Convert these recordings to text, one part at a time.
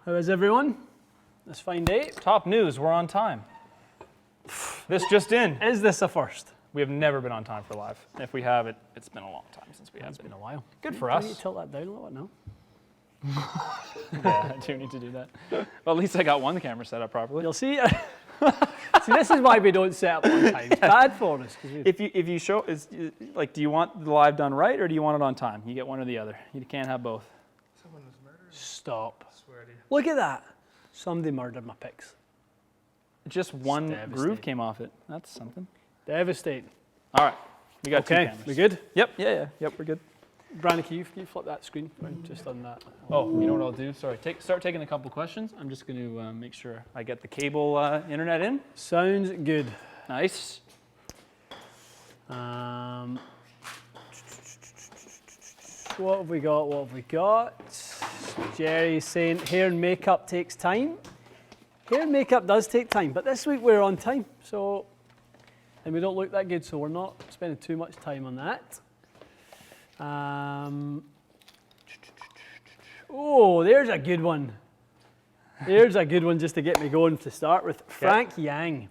How is everyone? This fine day. Top news, we're on time. This just in. Is this a first? We have never been on time for live. If we have, it's been a long time since we have It's been a while. Good for Can us. you tilt that down a little bit now? Yeah, I do need to do that. Well, at least I got one camera set up properly. You'll see. See, this is why we don't set up on time. It's bad for us. If you show, do you want the live done right or do you want it on time? You get one or the other. You can't have both. Someone was murdered. Stop. I swear to you. Look at that. Somebody murdered my pics. Just one devastating. groove came off it. That's something. Devastating. All right, we got two Okay, cameras. we good? Yep, yep, we're good. Brandon, can you flip that screen just on that? Oh, you know what I'll do? Sorry, start taking a couple questions. I'm just going to make sure I get the cable internet in. Sounds good. Nice. What have we got? What have we got? Jerry's saying hair and makeup takes time. Hair and makeup does take time, but this week we're on time, so, and we don't look that good, so we're not spending too much time on that. Oh, there's a good one. There's a good one just to get me going to start with. Frank Yang,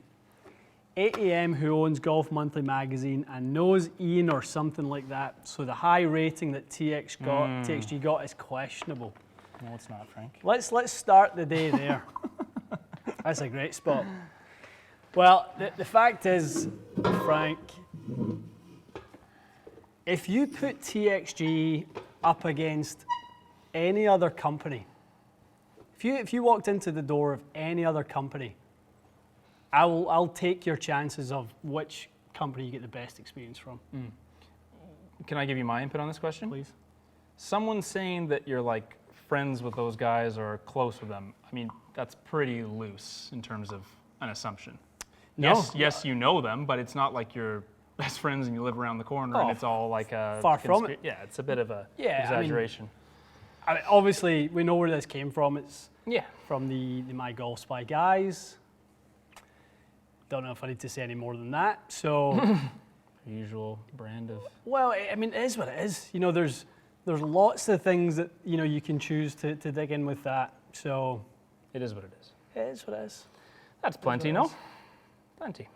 8 AM, who owns Golf Monthly magazine and knows Ian or something like that. So the high rating that TXG got is questionable. No, it's not, Frank. Let's start the day there. That's a great spot. Well, the fact is, Frank, if you put TXG up against any other company, if you walked into the door of any other company, I'll take your chances of which company you get the best experience from. Can I give you my input on this question? Please. Someone saying that you're like friends with those guys or close with them, I mean, that's pretty loose in terms of an assumption. No. Yes, you know them, but it's not like you're best friends and you live around the corner and it's all like a far from it. Yeah, it's a bit of a Yeah, exaggeration. I mean, obviously, we know where this came from. It's Yeah. from the My Golf Spy guys. Don't know if I need to say any more than that. So, Usual brand of. well, I mean, it is what it is. You know, there's lots of things that you can choose to dig in with that. So, It is what it is. it is what it is. That's plenty, no? Plenty.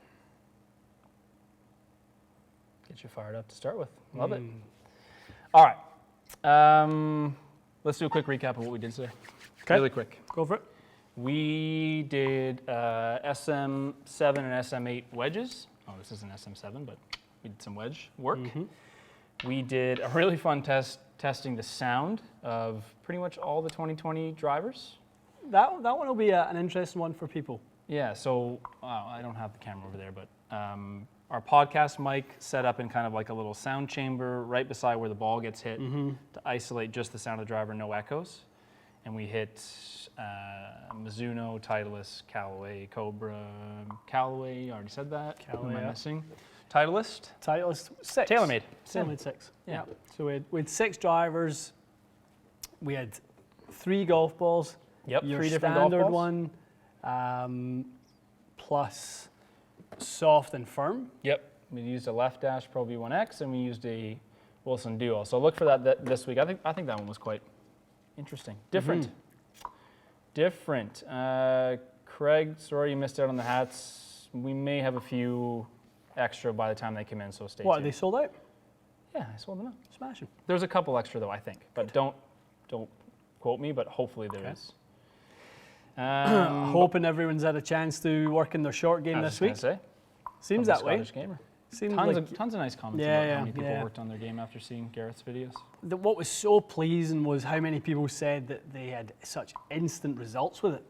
Get you fired up to start with. Love it. All right. Let's do a quick recap of what we did today. Okay. Really quick. Go for it. We did SM7 and SM8 wedges. Oh, this isn't SM7, but we did some wedge work. We did a really fun testing the sound of pretty much all the 2020 drivers. That one will be an interesting one for people. Yeah, so I don't have the camera over there, but our podcast mic set up in kind of like a little sound chamber right beside where the ball gets hit to isolate just the sound of the driver, no echoes. And we hit Mizuno, Titleist, Callaway, Cobra, Callaway, I already said that. Callaway, Who am I yeah. missing? Titleist? Titleist 6. TaylorMade. TaylorMade 6. Yeah. So we had 6 drivers. We had 3 golf balls. Yep, Your 3 different golf standard balls. one, plus soft and firm. Yep, we used a Left Dash Pro V1X and we used a Wilson Duo. So look for that this week. I think that one was quite interesting. Different. Different. Craig, sorry you missed out on the hats. We may have a few extra by the time they come in, so stay What, are tuned. they sold out? Yeah, I sold them out. Smashing. There's a couple extra though, I think, but don't quote me, but hopefully there is. Hoping everyone's had a chance to work in their short game this week. Say, Seems that way. Scottish gamer. Seems Tons like of nice comments Yeah, about yeah, how many people yeah. worked on their game after seeing Garrett's videos. what was so pleasing was how many people said that they had such instant results with it.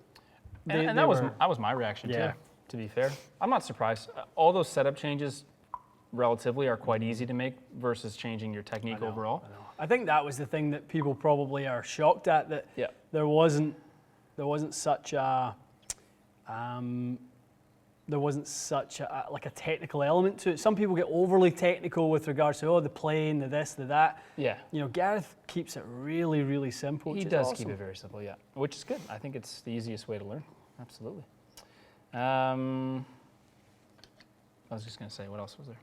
And that was my reaction Yeah. too, to be fair. I'm not surprised. All those setup changes relatively are quite easy to make versus changing your technique overall. I think that was the thing that people probably are shocked at, that Yeah. there wasn't such a like a technical element to it. Some people get overly technical with regards to the plane, the this, the that. Yeah. You know, Gareth keeps it really, really simple. He which is does awesome. keep it very simple, yeah. Which is good. I think it's the easiest way to learn. Absolutely. I was just going to say, what else was there?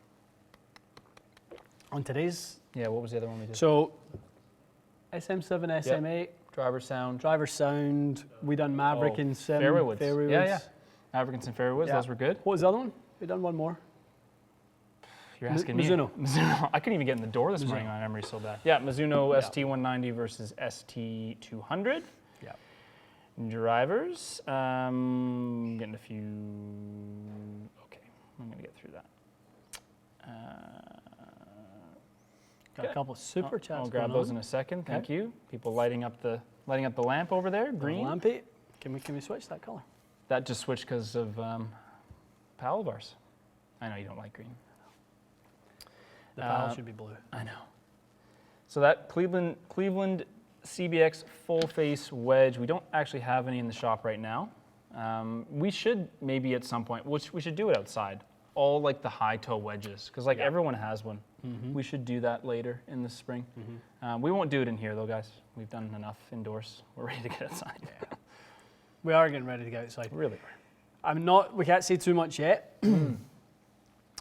On today's, Yeah, what was the other one we did? so SM7, SM8, Driver sound. Driver sound. We done Maverick and Sim. Fairway woods. Fairway Yeah, woods. yeah. Maverick and Sim fairway woods. Yeah. Those were good. What was the other one? We done one more. You're asking me. Mizuno. Mizuno. I couldn't even get in the door this morning. My memory's so bad. Yeah, Mizuno Yeah. ST190 versus ST200. Yeah. Drivers. Getting a few. Okay, I'm gonna get through that. Got a couple of super chats. I'll grab going those on. in a second. Okay. Thank you. People lighting up the lamp over there. Green. Lampy. Can we switch that color? That just switched because of pal of ours. I know you don't like green. The panel should be blue. I know. So that Cleveland CBX full face wedge, we don't actually have any in the shop right now. We should maybe at some point, which we should do it outside. All like the high toe wedges, because like everyone has one. Mm-hmm. We should do that later in the spring. We won't do it in here though, guys. We've done enough indoors. We're ready to get outside. Yeah. We are getting ready to go outside. Really? We can't say too much yet,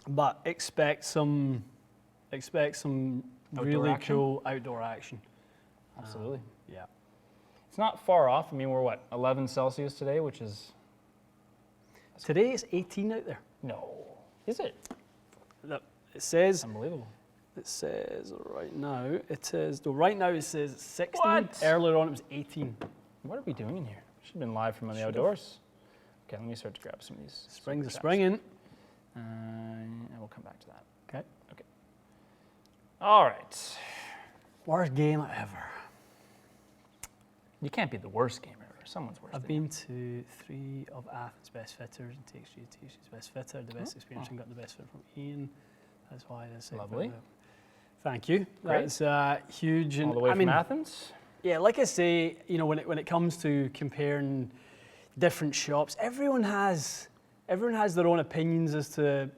but expect some Outdoor really action? cool outdoor action. Absolutely. Yeah. It's not far off. I mean, we're what, 11 Celsius today, which is, Today it's 18 out there. no, is it? Look, it says Unbelievable. right now it says 16. What? Earlier on it was 18. What are we doing in here? Should have been live from the outdoors. Okay, let me start to grab some of these. Spring's a super springing. chats. And we'll come back to that. Okay. All right. Worst game ever. You can't be the worst game ever. Someone's worse. I've than been to 3 of Athens' best fitters and TXG's best fitter, the best experience, and got the best fit from Ian. That's why I say Lovely. Thank you. Great. That's huge. you. And All the way I from mean, Athens. yeah, like I say, when it comes to comparing different shops, everyone has their own opinions as to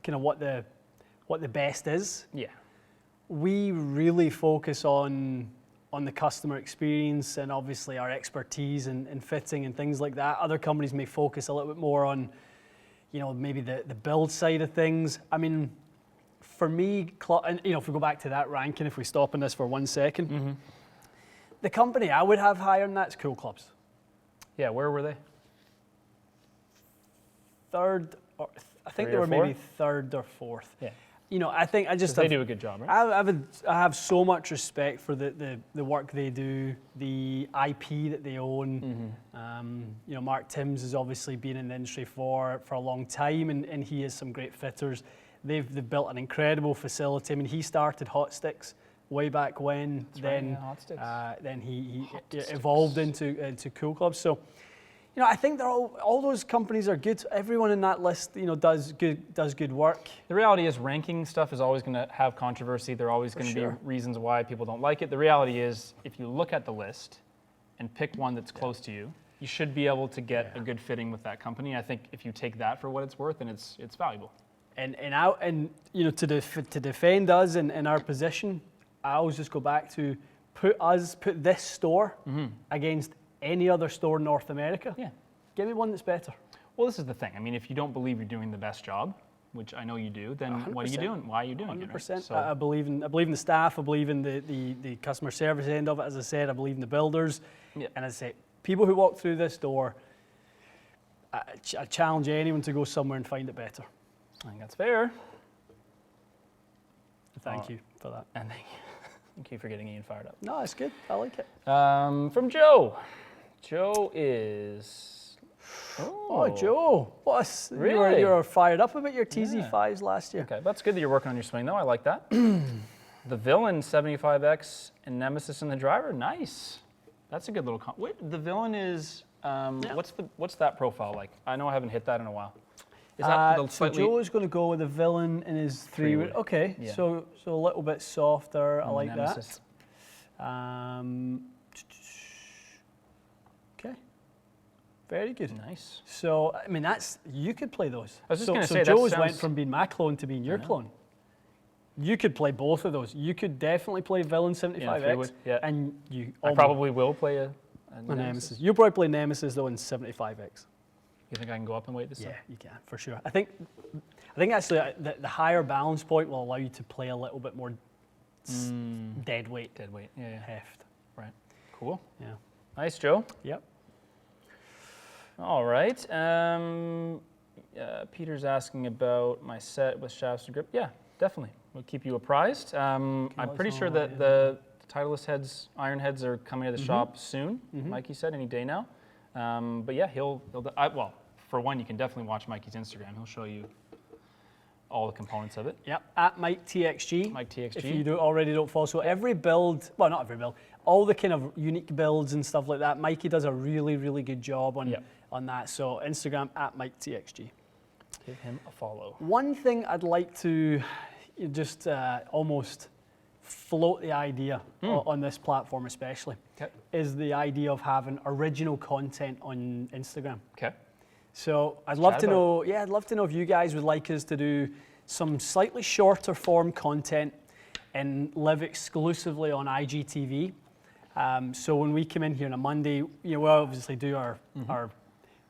kind of what the best is. Yeah. We really focus on the customer experience and obviously our expertise in fitting and things like that. Other companies may focus a little bit more on, maybe the build side of things. I mean, for me, and if we go back to that ranking, if we stop on this for 1 second, the company I would have higher than that's Cool Clubs. Yeah, where were they? Third, I think Three they or were four? maybe third or fourth. Yeah. I think I just They have, do a good job, right? I have so much respect for the work they do, the IP that they own. Mark Timms has obviously been in the industry for a long time, and he has some great fitters. They've built an incredible facility. I mean, he started Hot Sticks way back when. That's right, yeah, Hot Sticks. Then he Hot evolved into Cool Clubs. So, I think they're all those companies are good. Everyone in that list, does good work. The reality is ranking stuff is always going to have controversy. There are always going to sure. be reasons why people don't like it. The reality is if you look at the list and pick one that's close to you, you should be able to get a good fitting with that company. I think if you take that for what it's worth, then it's valuable. And to defend us in our position, I always just go back to put this store against any other store in North America. Yeah. Give me one that's better. Well, this is the thing. I mean, if you don't believe you're doing the best job, which I know you do, then what are you 100%. doing? Why are you doing it? 100%. Right? So, I believe in the staff. I believe in the customer service end of it. As I said, I believe in the builders. Yeah. And as I say, people who walk through this door, I challenge anyone to go somewhere and find it better. I think that's fair. Thank you for that. And thank you for getting Ian fired up. No, it's good. I like it. From Joe. Joe is. Oh, Joe. Really? You were fired up about your TZ5s last year. Okay, that's good that you're working on your swing, though. I like that. The Villain 75X and Nemesis in the driver. Nice. That's a good little. Wait, the Villain is. What's that profile like? I know I haven't hit that in a while. Is that the So slightly? Joe's going to go with the Villain in his three-wood. Three-wood. Okay, Yeah. so a little bit softer. I like Nemesis. that. Okay, very good. Nice. So I mean, you could play those. I was just so, gonna so say, that Joe's went sounds- from being my clone to being your clone. You could play both of those. You could definitely play Villain 75X, three-wood, yeah. and you. I probably will play a Nemesis. You'll probably play Nemesis though in 75X. You think I can go up and weight this Yeah, time? you can for sure. I think actually the higher balance point will allow you to play a little bit more dead weight Dead weight. Yeah. heft. Right. Cool. Yeah. Nice, Joe. Yep. All right. Peter's asking about my set with shafts and grip. Yeah, definitely. We'll keep you apprised. I'm pretty sure that the Titleist heads, iron heads, are coming to the shop soon. Mikey said any day now. But yeah, well, for one, you can definitely watch Mikey's Instagram. He'll show you all the components of it. Yep, at Mike TXG. Mike TXG. If you already don't follow. So every build, well, not every build, all the kind of unique builds and stuff like that, Mikey does a really, really good job on that. So Instagram at Mike TXG. Give him a follow. One thing I'd like to just almost float the idea on this platform especially is the idea of having original content on Instagram. Okay. So I'd love to know, I'd love to know if you guys would like us to do some slightly shorter form content and live exclusively on IGTV. So when we come in here on a Monday, we'll obviously do our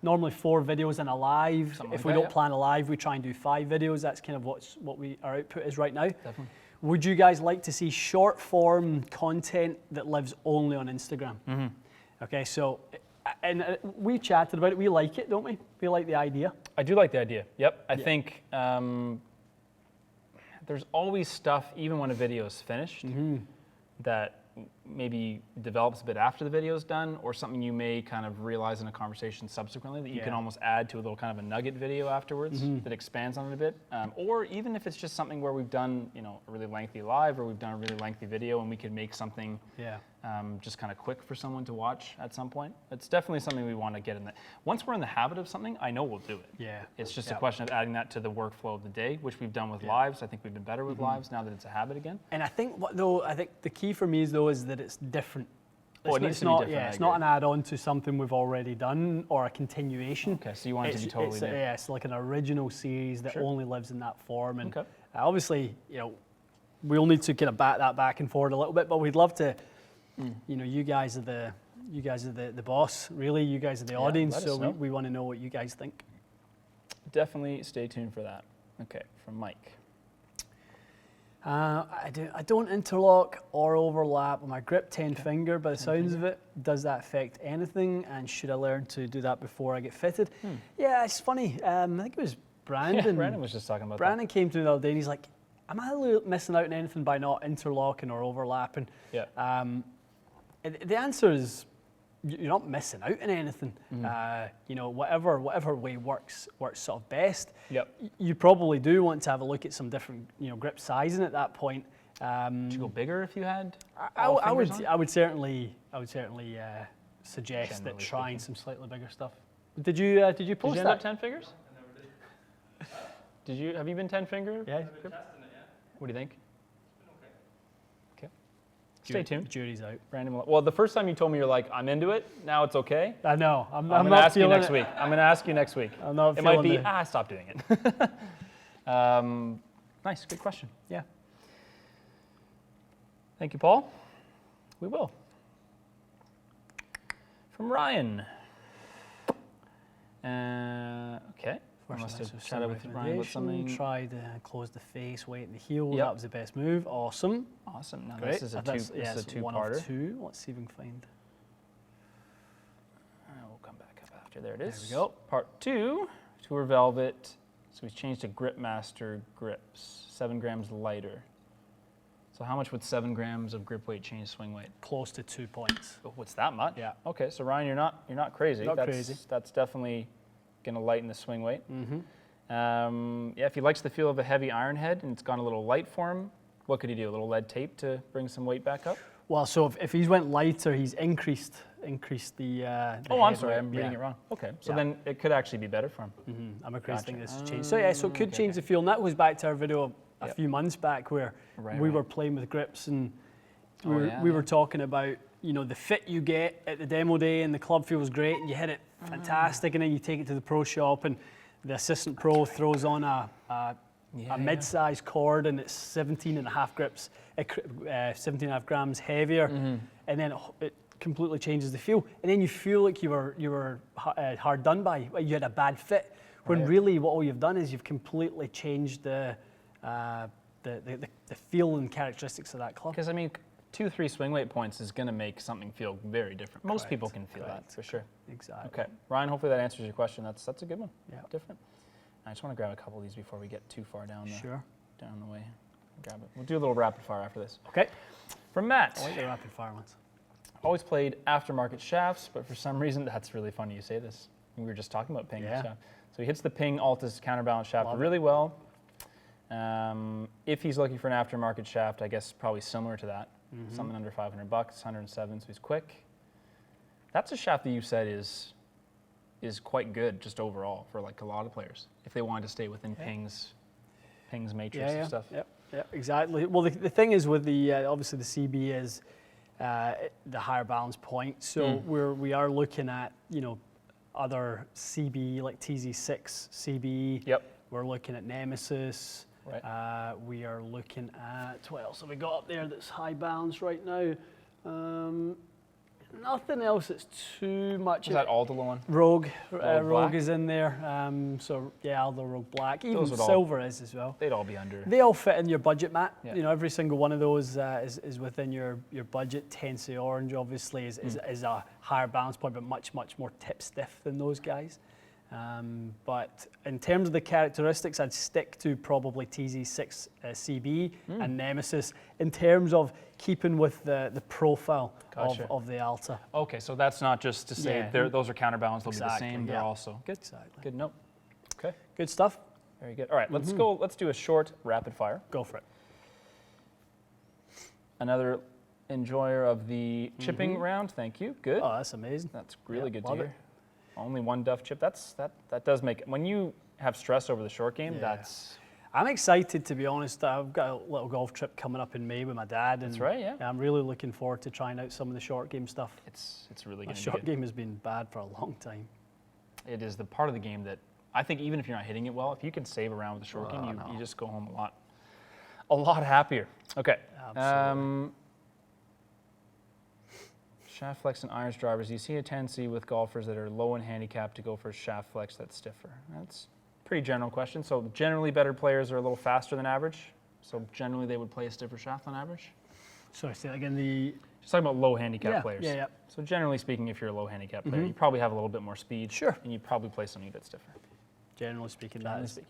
normally 4 videos and a live. If we don't plan a live, we try and do 5 videos. That's kind of what our output is right now. Definitely. Would you guys like to see short form content that lives only on Instagram? Okay, so, and we chatted about it. We like it, don't we? We like the idea. I do like the idea. Yep. I think there's always stuff, even when a video is finished, that maybe develops a bit after the video is done, or something you may kind of realize in a conversation subsequently that you can almost add to a little kind of a nugget video afterwards that expands on it a bit. Or even if it's just something where we've done, a really lengthy live, or we've done a really lengthy video and we could make something just kind of quick for someone to watch at some point. It's definitely something we want to get in that. Once we're in the habit of something, I know we'll do it. Yeah. It's just a question of adding that to the workflow of the day, which we've done with lives. I think we've been better with lives now that it's a habit again. And I think the key for me is that it's different. It needs to be different. Yeah, it's not an add-on to something we've already done or a continuation. Okay, so you want it to be totally new. Yeah, it's like an original series that only lives in that form. And okay. Obviously, we'll need to kind of bat that back and forward a little bit, but we'd love to. You guys are the boss. Really, you guys are the audience. So we want to know what you guys think. Definitely stay tuned for that. Okay, from Mike. I don't interlock or overlap on my grip 10 finger. By the sounds of it, does that affect anything? And should I learn to do that before I get fitted? Yeah, it's funny. I think it was Brandon. Yeah, Brandon was just talking about Brandon came to me the other day and he's like, am I missing out on anything by not interlocking or overlapping? Yeah. The answer is you're not missing out on anything. Whatever way works sort of best. Yep. You probably do want to have a look at some different grip sizing at that point. Would you go bigger if you had? I would certainly suggest that trying some slightly bigger stuff. Did you post did you end that? Up 10 fingers? I never did. Have you been 10 finger? Yeah. What do you think? Stay tuned. Jury's out. Brandon, well, the first time you told me you're like, I'm into it. Now it's okay. I know. I'm going to ask you next week. I'm going to ask you next week. I'm not it might be, stop doing it. Nice, good question. Yeah. Thank you, Paul. We will. From Ryan. Okay. I must have chatted with Ryan about something. Try to close the face, weight in the heel. Yep. That was the best move. Awesome. Awesome. Now great. This is a two-parter. One of 2. Let's see if we can find. We'll come back up after. There it is. There we go. Part 2. Tour Velvet. So we've changed to Gripmaster grips. 7 grams lighter. So how much would 7 grams of grip weight change swing weight? Close to 2 points. Oh, what's that much? Yeah. Okay, so Ryan, you're not crazy. Not crazy. That's definitely going to lighten the swing weight. If he likes the feel of a heavy iron head and it's gone a little light for him, what could he do? A little lead tape to bring some weight back up? Well, so if he's went lighter, he's increased the I'm sorry, I'm reading it wrong. Okay, so then it could actually be better for him. I'm a crazy thing this has changed. So so it could change the feel, and that goes back to our video a few months back where we were playing with grips and we were talking about the fit you get at the demo day, and the club feels great and you hit it fantastic, and then you take it to the pro shop and the assistant pro throws on a mid-sized cord and it's 17.5 grips, 17.5 grams heavier, and then it completely changes the feel, and then you feel like you were hard done by. You had a bad fit, when really what all you've done is you've completely changed the feel and characteristics of that club. Because 2-3 swing weight points is going to make something feel very different. Most people can feel that for sure. Exactly. Okay, Ryan, hopefully that answers your question. That's a good one. Yeah. Different. I just want to grab a couple of these before we get too far down the way. Grab it. We'll do a little rapid fire after this. Okay. From Matt. I like the rapid fire ones. Always played aftermarket shafts, but for some reason, that's really funny you say this. We were just talking about ping shaft. So he hits the ping Altus counterbalance shaft really well. If he's looking for an aftermarket shaft, I guess probably similar to that. Something under $500, 107, so he's quick. That's a shaft that you said is quite good just overall for like a lot of players if they wanted to stay within ping's matrix and stuff. Yeah, exactly. Well, the thing is with the obviously the CB is the higher balance point, so we are looking at other CB like TZ6 CB. Yep. We're looking at Nemesis. Right. We are looking at what else have we got up there that's high balance right now? Nothing else that's too much. Is that Aldo one? Rogue. Rogue Rogue is in there. So yeah, Aldo Rogue Black. Even Those Silver is as well. They'd all be under. They all fit in your budget, Matt. Yeah. Every single one of those is within your budget. Tensei Orange obviously is a higher balance point, but much more tip stiff than those guys. But in terms of the characteristics, I'd stick to probably TZ6 CB and Nemesis in terms of keeping with the profile of the Alta. Okay, so that's not just to say those are counterbalanced, they'll be the same, they're also good. Exactly. Good note. Okay. Good stuff. Very good. All right, let's go. Let's do a short rapid fire. Go for it. Another enjoyer of the chipping round. Thank you. Good. Oh, that's amazing. That's really good to love hear. it. Only one duff chip. That does make it. When you have stress over the short game, that's. I'm excited, to be honest. I've got a little golf trip coming up in May with my dad. And That's right, yeah. I'm really looking forward to trying out some of the short game stuff. It's really My good. short game has been bad for a long time. It is the part of the game that I think even if you're not hitting it well, if you can save around with the short game, you just go home a lot happier. Okay. Absolutely. Shaft flex and irons drivers. Do you see a tendency with golfers that are low in handicap to go for a shaft flex that's stiffer? That's a pretty general question. So generally better players are a little faster than average. So generally they would play a stiffer shaft on average. Sorry, say that again. Just talking about low handicap players. Yeah. So generally speaking, if you're a low handicap player, you probably have a little bit more speed. Sure. And you probably play something a bit stiffer. Generally speaking, Generally speaking.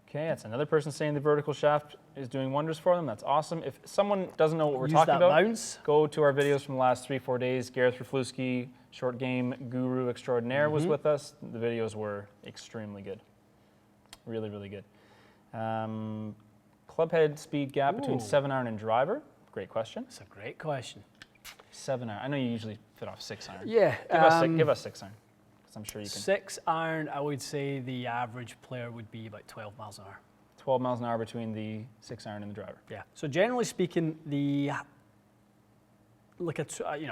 Okay, that's another person saying the vertical shaft is doing wonders for them. That's awesome. If someone doesn't know what we're talking about, bounce. go to our videos from the last 3-4 days. Gareth Raflewski, short game guru extraordinaire, was with us. The videos were extremely good. Really, really good. Club head speed gap between 7-iron and driver. Great question. That's a great question. 7-iron. I know you usually fit off 6-iron. Yeah. Give us 6-iron. I'm sure you can. 6-iron, I would say the average player would be about 12 miles an hour. 12 miles an hour between the 6-iron and the driver. Yeah. So generally speaking, a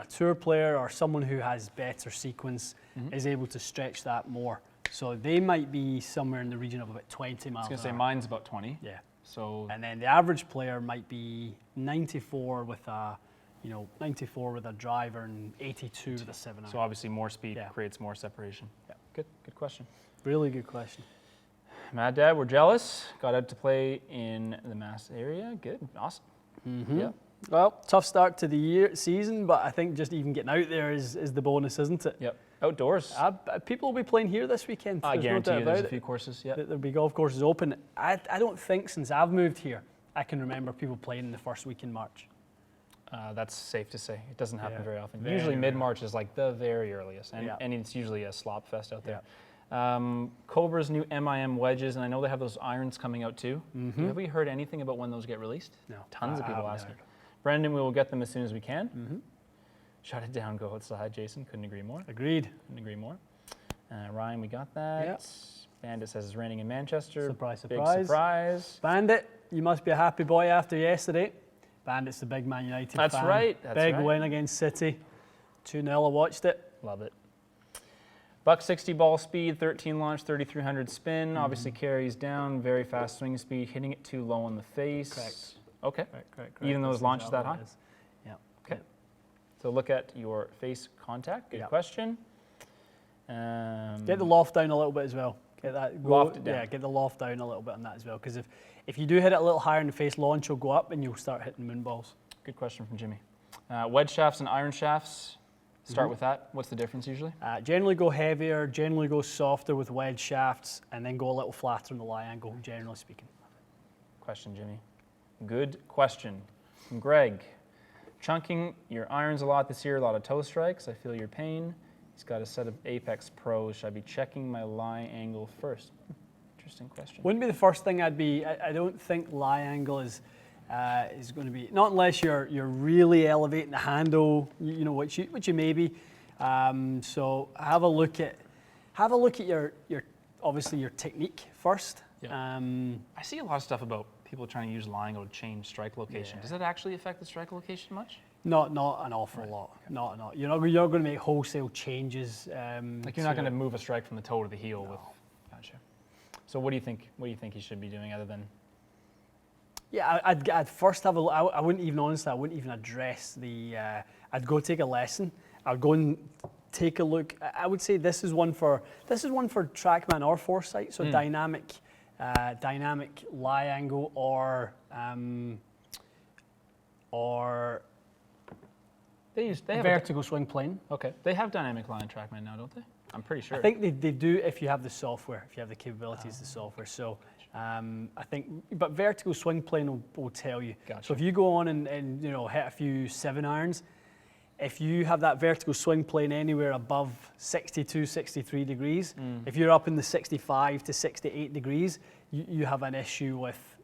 tour player or someone who has better sequence is able to stretch that more. So they might be somewhere in the region of about 20 miles an hour. I was going to say mine's about 20. Yeah. So. And then the average player might be 94 with a driver and 82 with a 7-iron. So obviously more speed creates more separation. Yeah. Good question. Really good question. Mad Dad, we're jealous. Got out to play in the Mass area. Good. Awesome. Yeah. Well, tough start to the season, but I think just even getting out there is the bonus, isn't it? Yep. Outdoors. People will be playing here this weekend. I guarantee you there's a it. few courses. Yeah. There'll be golf courses open. I don't think since I've moved here, I can remember people playing in the first week in March. That's safe to say. It doesn't happen very often. Very usually mid-March is like the very earliest, and it's usually a slop fest out there. Cobra's new MIM wedges, and I know they have those irons coming out too. Have we heard anything about when those get released? No. Tons of people asking. Brendan, we will get them as soon as we can. Shut it down, go outside. Jason, couldn't agree more. Agreed. Couldn't agree more. Ryan, we got that. Yep. Bandit says it's raining in Manchester. Surprise, Big surprise. surprise. Bandit, you must be a happy boy after yesterday. Bandit's the big Man United fan. That's right. Big win against City. 2-0, I watched it. Love it. Buck 60 ball speed, 13 launch, 3,300 spin. Obviously carries down, very fast swing speed, hitting it too low on the face. Correct. Okay. Correct. Even though his launch is that high? Yeah. Okay. So look at your face contact. Good question. Get the loft down a little bit as well. Get that loft it down. Yeah, get the loft down a little bit on that as well. Because if you do hit it a little higher in the face, launch will go up and you'll start hitting moon balls. Good question from Jimmy. Wedge shafts and iron shafts. Start with that. What's the difference usually? Generally go heavier, generally go softer with wedge shafts, and then go a little flatter in the lie angle, generally speaking. Question, Jimmy. Good question. From Greg. Chunking your irons a lot this year, a lot of toe strikes. I feel your pain. He's got a set of Apex Pros. Should I be checking my lie angle first? Interesting question. Wouldn't be the first thing I'd be. I don't think lie angle is going to be, not unless you're really elevating the handle, which you may be. So have a look at your obviously your technique first. Yeah. I see a lot of stuff about people trying to use lie angle to change strike location. Yeah. Does that actually affect the strike location much? Not an awful lot. Okay. Not. You're not going to make wholesale changes. Like you're not going to move a strike from the toe to the heel with. Gotcha. So what do you think? What do you think he should be doing other than? Yeah, I'd first have I wouldn't even address the. I'd go take a lesson. I'd go and take a look. I would say this is one for TrackMan or Foresight. So dynamic lie angle or they have vertical swing plane. Okay, they have dynamic lie in TrackMan now, don't they? I'm pretty sure. I think they do if you have the software, if you have the capabilities of the software. So I think, but vertical swing plane will tell you. Gotcha. So if you go on and hit a few 7-irons, if you have that vertical swing plane anywhere above 62, 63 degrees, if you're up in the 65 to 68 degrees, you have an issue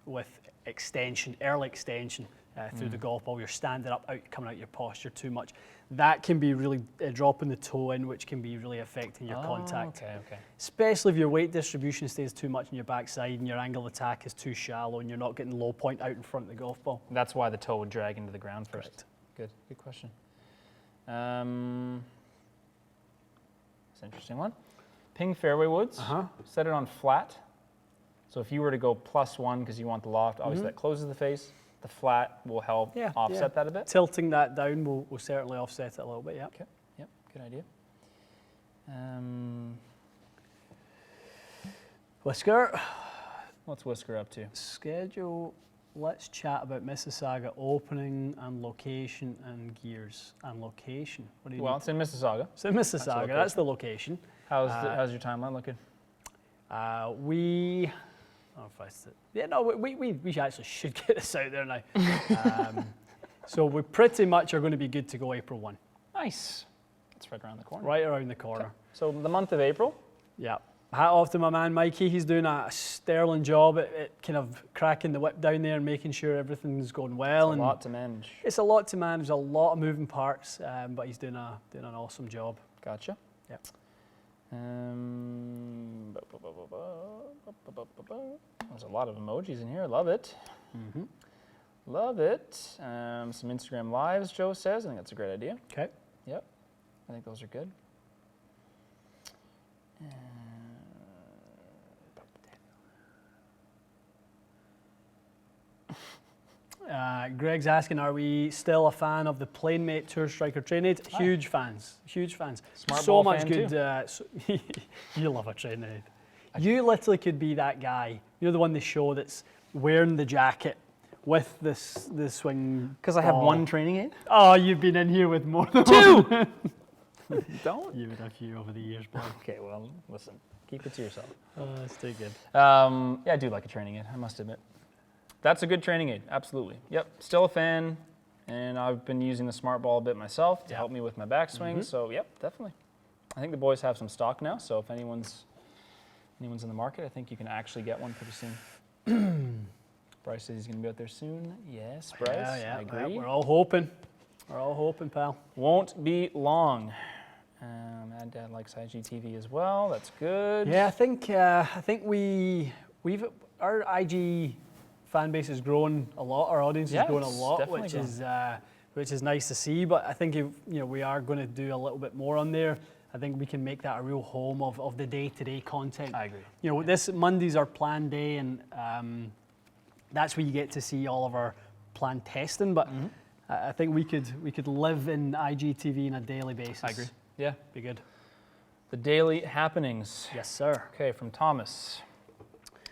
with extension, early extension through the golf ball. You're standing up, coming out your posture too much. That can be really dropping the toe in, which can be really affecting your contact. Okay. Especially if your weight distribution stays too much on your backside and your angle of attack is too shallow and you're not getting low point out in front of the golf ball. That's why the toe would drag into the ground first. Correct. Good question. It's an interesting one. Ping fairway woods. Set it on flat. So if you were to go +1 because you want the loft, obviously that closes the face. The flat will help offset that a bit. Tilting that down will certainly offset it a little bit, yeah. Okay, yep, good idea. Whisker. What's Whisker up to? Schedule. Let's chat about Mississauga opening and location and gears and location. What do you Well, it's in Mississauga. It's in Mississauga. That's the location. How's your timeline looking? We actually should get this out there now. So we pretty much are going to be good to go April 1. Nice. That's right around the corner. Right around the corner. Okay. So the month of April? Yeah. Hat off to my man Mikey. He's doing a sterling job at kind of cracking the whip down there and making sure everything's going well. It's a lot to manage. It's a lot to manage. A lot of moving parts, but he's doing an awesome job. Gotcha. Yep. There's a lot of emojis in here. Love it. Love it. Some Instagram lives, Joe says. I think that's a great idea. Okay. Yep. I think those are good. Greg's asking, are we still a fan of the PlaneMate Tour Striker Train Aid? Huge fans. Smart so ball much fan good. You love a train aid. You literally could be that guy. You're the one they show that's wearing the jacket with this swing. Because I have one training aid? Oh, you've been in here with more than two. Don't. You've had a few over the years, boy. Okay, well, listen. Keep it to yourself. That's too good. Yeah, I do like a training aid, I must admit. That's a good training aid, absolutely. Yep, still a fan, and I've been using the Smart Ball a bit myself to help me with my backswing, so yep, definitely. I think the boys have some stock now, so if anyone's in the market, I think you can actually get one pretty soon. Bryce says he's going to be out there soon. Yes, Bryce, I agree. We're all hoping. We're all hoping, pal. Won't be long. And Dad likes IGTV as well. That's good. Yeah, I think our IG fan base has grown a lot. Our audience has grown a lot, which is nice to see. But I think we are going to do a little bit more on there. I think we can make that a real home of the day-to-day content. I agree. This Monday's our planned day, and that's where you get to see all of our planned testing. But I think we could live in IGTV on a daily basis. I agree. Yeah, be good. The daily happenings. Yes, sir. Okay, from Thomas.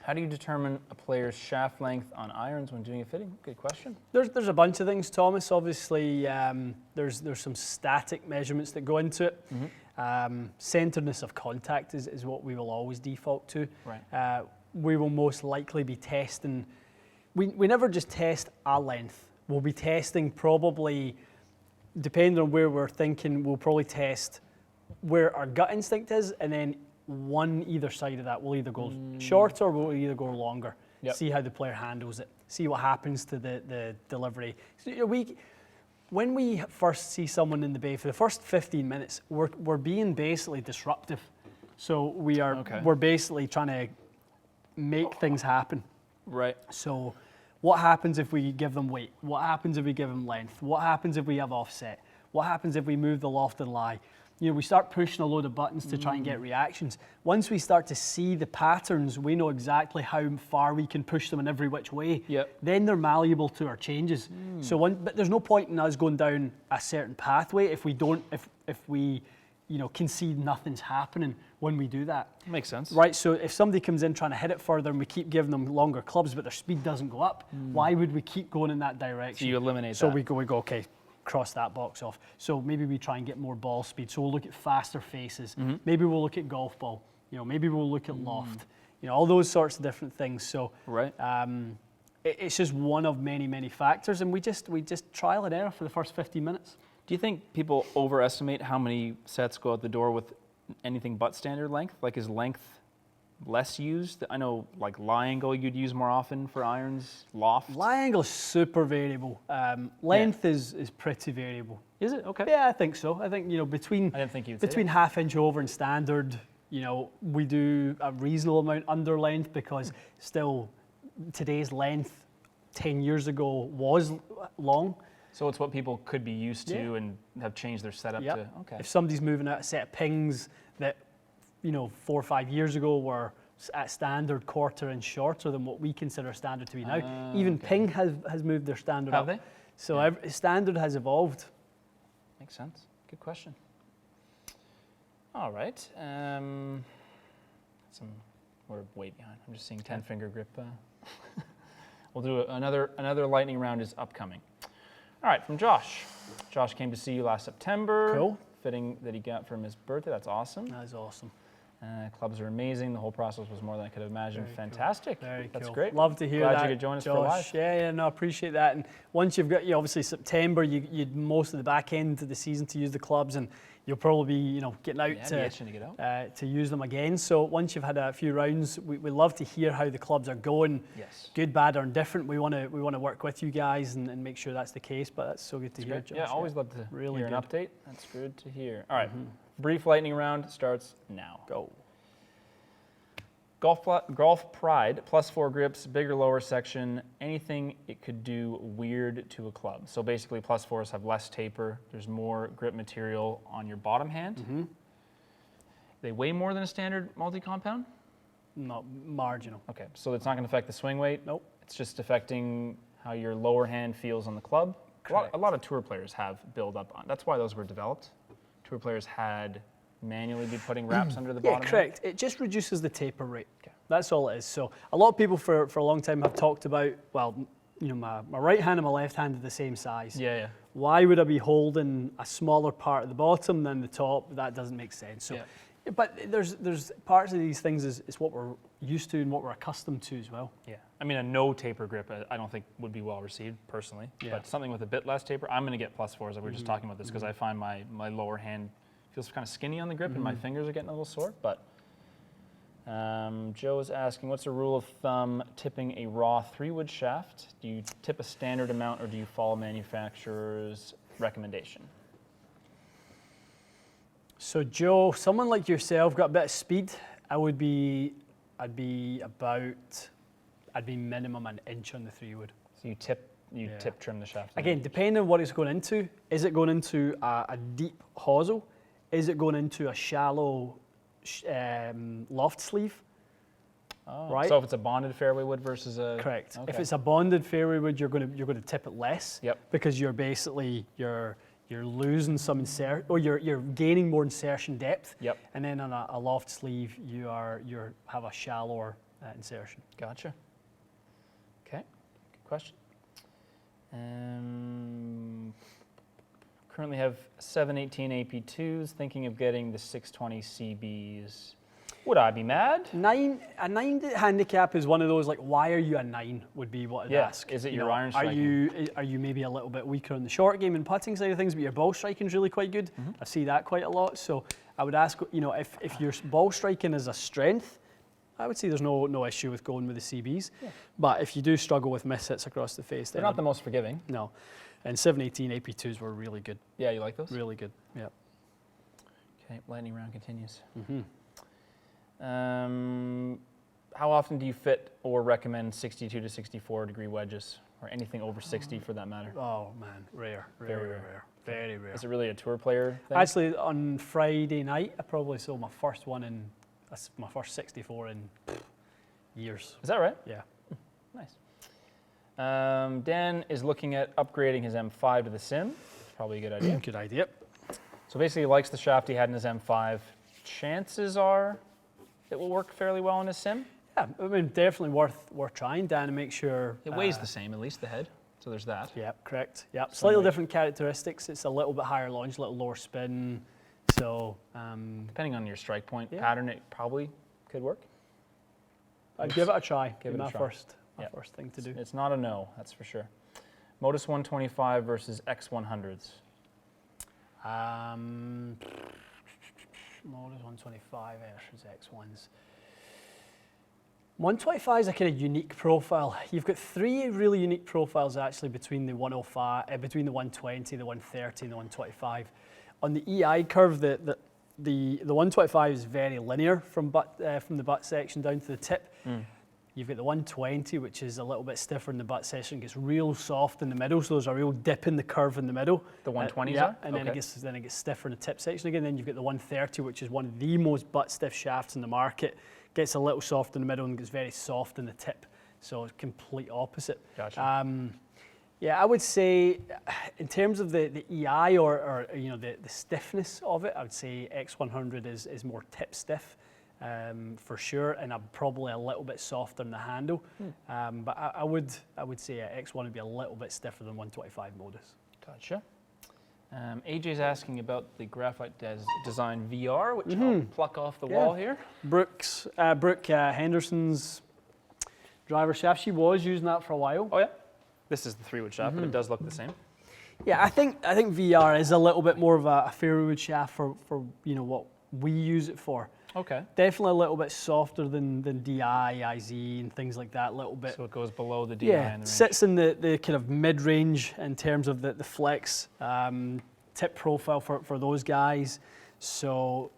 How do you determine a player's shaft length on irons when doing a fitting? Good question. There's a bunch of things, Thomas. Obviously, there's some static measurements that go into it. Centeredness of contact is what we will always default to. Right. We will most likely be testing. We never just test a length. We'll be testing probably, depending on where we're thinking, we'll probably test where our gut instinct is, and then one either side of that. We'll either go shorter or we'll either go longer. Yep. See how the player handles it. See what happens to the delivery. So, when we first see someone in the bay for the first 15 minutes, we're being basically disruptive. So we're basically trying to make things happen. Right. So what happens if we give them weight? What happens if we give them length? What happens if we have offset? What happens if we move the loft and lie? We start pushing a load of buttons to try and get reactions. Once we start to see the patterns, we know exactly how far we can push them in every which way. Yep. Then they're malleable to our changes. But there's no point in us going down a certain pathway if we concede nothing's happening when we do that. Makes sense. Right, so if somebody comes in trying to hit it further and we keep giving them longer clubs but their speed doesn't go up, why would we keep going in that direction? So you eliminate So that. we go, okay, cross that box off. So maybe we try and get more ball speed. So we'll look at faster faces. Maybe we'll look at golf ball. Maybe we'll look at loft. All those sorts of different things. So Right. It's just one of many, many factors, and we just trial and error for the first 15 minutes. Do you think people overestimate how many sets go out the door with anything but standard length? Like, is length less used? I know, like, lie angle you'd use more often for irons, loft. Lie angle is super variable. Length is pretty variable. Is it? Okay. Yeah, I think so. I think between I didn't think you'd say between that. half inch over and standard, we do a reasonable amount under length because still today's length 10 years ago was long. So it's what people could be used to and have changed their setup Yep. to. Okay. If somebody's moving out a set of pings that 4 or 5 years ago were at standard quarter inch shorter than what we consider standard to be now. Even okay. ping has moved their standard Have up. they? So standard has evolved. Makes sense. Good question. All right. We're way behind. I'm just seeing 10-finger grip. We'll do another lightning round is upcoming. All right, from Josh. Josh came to see you last September. Cool. Fitting that he got from his birthday. That's awesome. That is awesome. Clubs are amazing. The whole process was more than I could have imagined. Very Fantastic. Cool. Very That's cool. great. Love to hear Glad that. you could join us Josh. for live. Yeah, no, I appreciate that. And once you've got, obviously September, you'd most of the back end of the season to use the clubs, and you'll probably be, getting out Yeah, be itching to get out. to use them again. So once you've had a few rounds, we love to hear how the clubs are going. Yes. Good, bad, or indifferent. We want to work with you guys and make sure that's the case. But that's so good to hear, Great. Josh. Yeah, always love to Really hear an good. update. That's good to hear. All right, brief lightning round starts now. Go. Golf Pride, +4 grips, bigger lower section, anything it could do weird to a club. So basically +4s have less taper, there's more grip material on your bottom hand. They weigh more than a standard multi-compound? Not marginal. Okay, so it's not going to affect the swing weight? Nope. It's just affecting how your lower hand feels on the club? Correct. A lot of tour players have build up on. That's why those were developed. Tour players had manually be putting wraps under the bottom hand? Correct. It just reduces the taper rate. Okay. That's all it is. So a lot of people for a long time have talked about, my right hand and my left hand are the same size. Yeah. Why would I be holding a smaller part at the bottom than the top? That doesn't make sense. So, but there's parts of these things is what we're used to and what we're accustomed to as well. Yeah. I mean, a no taper grip, I don't think would be well received personally. Yeah. But something with a bit less taper, I'm going to get +4s. We were just talking about this because I find my lower hand feels kind of skinny on the grip and my fingers are getting a little sore. But Joe is asking, what's a rule of thumb tipping a raw 3-wood shaft? Do you tip a standard amount or do you follow manufacturer's recommendation? So Joe, someone like yourself got a bit of speed. I'd be minimum an inch on the 3-wood. So you tip trim the shaft? Again, depending on what it's going into. Is it going into a deep hosel? Is it going into a shallow loft sleeve? Oh, right. So if it's a bonded fairway wood versus a... Correct. Okay. If it's a bonded fairway wood, you're going to tip it less. Yep. Because you're basically you're losing some insert, or you're gaining more insertion depth. Yep. And then on a loft sleeve, you have a shallower insertion. Gotcha. Okay, good question. Currently have 718 AP2s, thinking of getting the 620 CBs. Would I be mad? A 9 handicap is one of those, like, why are you a 9 would be what I'd ask. Is it You your know, iron striking? Are you maybe a little bit weaker on the short game and putting side of things, but your ball striking is really quite good? I see that quite a lot. So I would ask, you know, if your ball striking is a strength, I would say there's no issue with going with the CBs. Yeah. But if you do struggle with miss hits across the face, They're not the most forgiving. No. And 718 AP2s were really good. Yeah, you like those? Really good, yeah. Okay, lightning round continues. How often do you fit or recommend 62 to 64 degree wedges, or anything over 60 for that matter? Oh man, rare. Very rare. Is it really a tour player thing? Actually, on Friday night, I probably sold my first one in my first 64 in years. Is that right? Yeah. Nice. Dan is looking at upgrading his M5 to the Sim. Probably a good idea. Good idea. So basically, he likes the shaft he had in his M5. Chances are it will work fairly well in his Sim. Yeah, I mean, definitely worth trying, Dan, and make sure it weighs the same, at least the head. So there's that. Yeah, correct. Yeah, slightly different characteristics. It's a little bit higher launch, a little lower spin. So depending on your strike point pattern, it probably could work. I'd give it a try. Give it a try. My first thing to do. It's not a no, that's for sure. Modus 125 versus X100s. Modus 125 versus X1s. 125 is a kind of unique profile. You've got three really unique profiles actually between the 105, between the 120, the 130, and the 125. On the EI curve, the 125 is very linear from the butt section down to the tip. You've got the 120, which is a little bit stiffer in the butt section, gets real soft in the middle, so there's a real dip in the curve in the middle. The 120s yeah, are? And then it gets stiffer in the tip section again. Then you've got the 130, which is one of the most butt stiff shafts in the market. Gets a little soft in the middle and gets very soft in the tip. So it's complete opposite. Gotcha. Yeah, I would say in terms of the EI or you know the stiffness of it, I would say X100 is more tip stiff. For sure, and I'm probably a little bit softer in the handle. But I would say X1 would be a little bit stiffer than 125 Modus. Gotcha. AJ's asking about the Graphite Design VR, which I'll pluck off the wall here. Brooke Henderson's driver shaft. She was using that for a while. Oh yeah. This is the 3-wood shaft, but it does look the same. Yeah, I think VR is a little bit more of a fairway wood shaft for you know what we use it for. Okay. Definitely a little bit softer than DI, IZ, and things like that. A little bit. So it goes below the DI yeah, and the range. Sits in the kind of mid-range in terms of the flex tip profile for those guys. So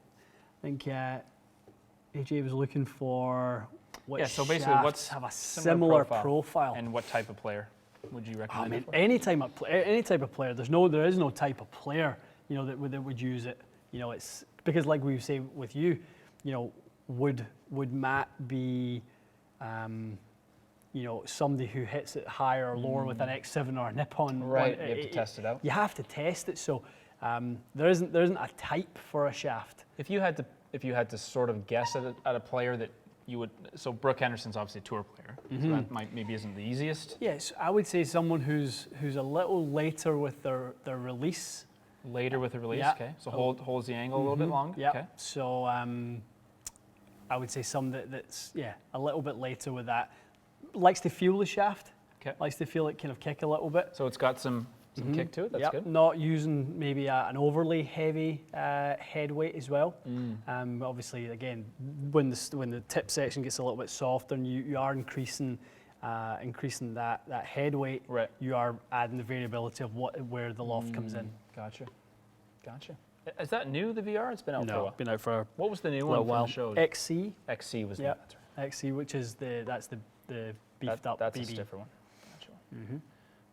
I think AJ was looking for what so basically what's have a similar profile. And what type of player would you recommend? I mean, any type of player. There is no type of player, you know, that would use it. You know, it's because like we say with you, you know, would Matt be, you know, somebody who hits it higher or lower with an X7 or a Nippon? Right, you have to test it out. You have to test it. So there isn't a type for a shaft. If you had to sort of guess at a player that you would, so Brooke Henderson's obviously a tour player, so that maybe isn't the easiest. Yes, I would say someone who's a little later with their release. Later with the release, yeah. Okay. So holds the angle a little bit long. Yeah. Okay. So I would say some that's a little bit later with that. Likes to feel the shaft. Okay. Likes to feel it kind of kick a little bit. So it's got some kick to it. That's good. Not using maybe an overly heavy head weight as well. Obviously, again, when the tip section gets a little bit softer and you are increasing that head weight, right. You are adding the variability of where the loft comes in. Gotcha. Is that new, the VR? It's been out for a while. Been out for what was the new one from the show? XC. XC was the XC, which is the beefed up. That's BB. a stiffer one. Gotcha.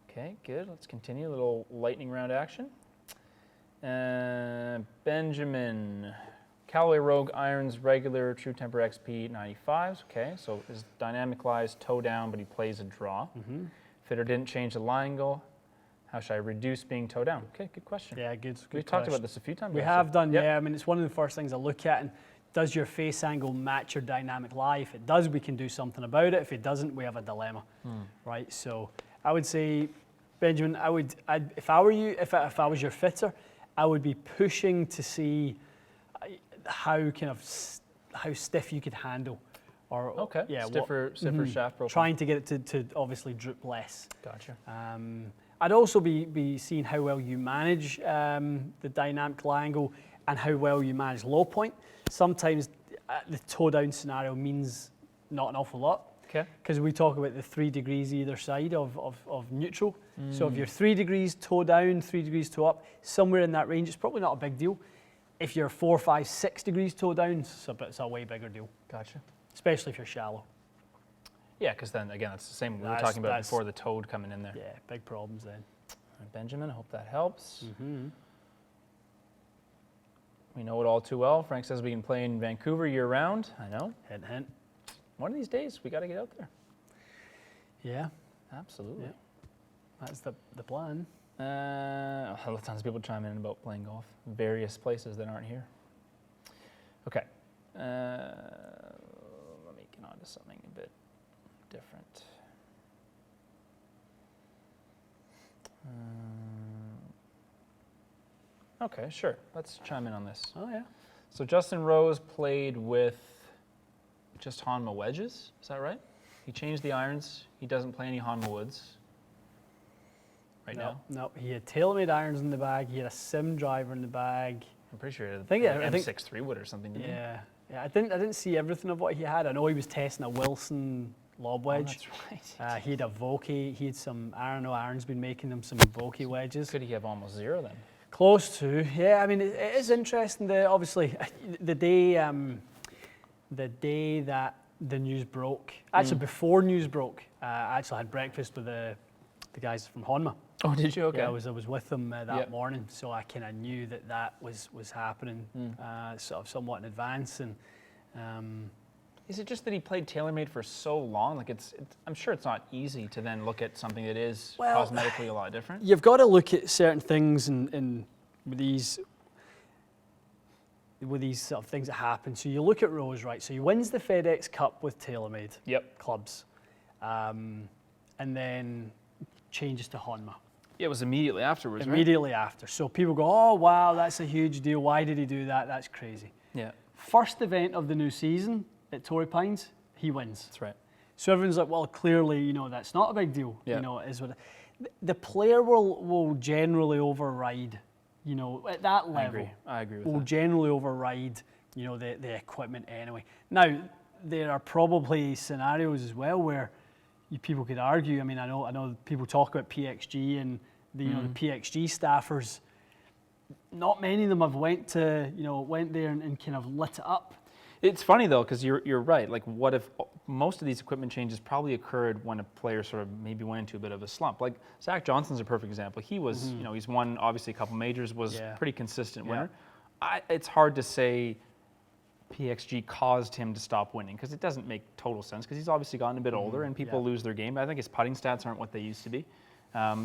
Okay, good. Let's continue. A little lightning round action. Benjamin. Callaway Rogue irons regular True Temper XP 95s. Okay, so his dynamic lies toe down, but he plays a draw. Fitter didn't change the lie angle. How should I reduce being toe down? Okay, good question. Yeah, good. We've talked about this a few times. We have done, yeah. I mean, it's one of the first things I look at, and does your face angle match your dynamic lie? If it does, we can do something about it. If it doesn't, we have a dilemma, right? So I would say, Benjamin, if I were you, if I was your fitter, I would be pushing to see how how stiff you could handle, or stiffer shaft profile. Trying to get it to obviously droop less. Gotcha. I'd also be seeing how well you manage the dynamic lie angle and how well you manage low point. Sometimes the toe down scenario means not an awful lot. Okay. Because we talk about the 3 degrees either side of neutral. So if you're 3 degrees toe down, 3 degrees toe up, somewhere in that range, it's probably not a big deal. If you're 4, 5, 6 degrees toe down, it's a way bigger deal. Gotcha. Especially if you're shallow. Yeah, because then again, it's the same we were talking about before, the toad coming in there. Yeah, big problems then. All right, Benjamin, I hope that helps. We know it all too well. Frank says we can play in Vancouver year-round. I know. Hint, hint. One of these days, we got to get out there. Yeah. Absolutely. Yeah. That's the plan. Tons of people chime in about playing golf. Various places that aren't here. Okay. Let me get on to something a bit different. Okay, sure. Let's chime in on this. Oh, yeah. So Justin Rose played with just Hanma wedges, is that right? He changed the irons. He doesn't play any Hanma woods right now. No, he had TaylorMade irons in the bag. He had a sim driver in the bag. I'm pretty sure he had I think M6 3 wood or something. Didn't he? Yeah. I didn't see everything of what he had. I know he was testing a Wilson lob wedge. Oh, that's right. He had a Vokey. He had some. I don't know. Aaron's been making them some Vokey wedges. Could he have almost zero then? Close to. Yeah. I mean, it is interesting. Obviously, the day that the news broke. Actually, before news broke, I actually had breakfast with the guys from Honma. Oh, did you? Okay. Yeah, I was with them that morning, so I kind of knew that was happening, sort of somewhat in advance. And is it just that he played TaylorMade for so long? Like I'm sure it's not easy to then look at something that is cosmetically a lot different. You've got to look at certain things in with these sort of things that happen. So you look at Rose, right? So he wins the FedEx Cup with TaylorMade clubs, and then changes to Honma. Yeah, it was immediately afterwards, Immediately after. So people go, oh, wow, that's a huge deal. Why did he do that? That's crazy. Yeah. First event of the new season at Torrey Pines, he wins. That's right. So everyone's like, well, clearly, that's not a big deal. Yeah. It is what the player will generally override, at that level. I agree with will that. generally override, the equipment anyway. Now, there are probably scenarios as well where people could argue. I mean, I know people talk about PXG and the PXG staffers. Not many of them have went there and kind of lit it up. It's funny though, because you're right. Like, what if most of these equipment changes probably occurred when a player sort of maybe went into a bit of a slump? Like Zach Johnson's a perfect example. He was, he's won obviously a couple majors, was pretty consistent winner. It's hard to say PXG caused him to stop winning because it doesn't make total sense because he's obviously gotten a bit older and people lose their game. I think his putting stats aren't what they used to be.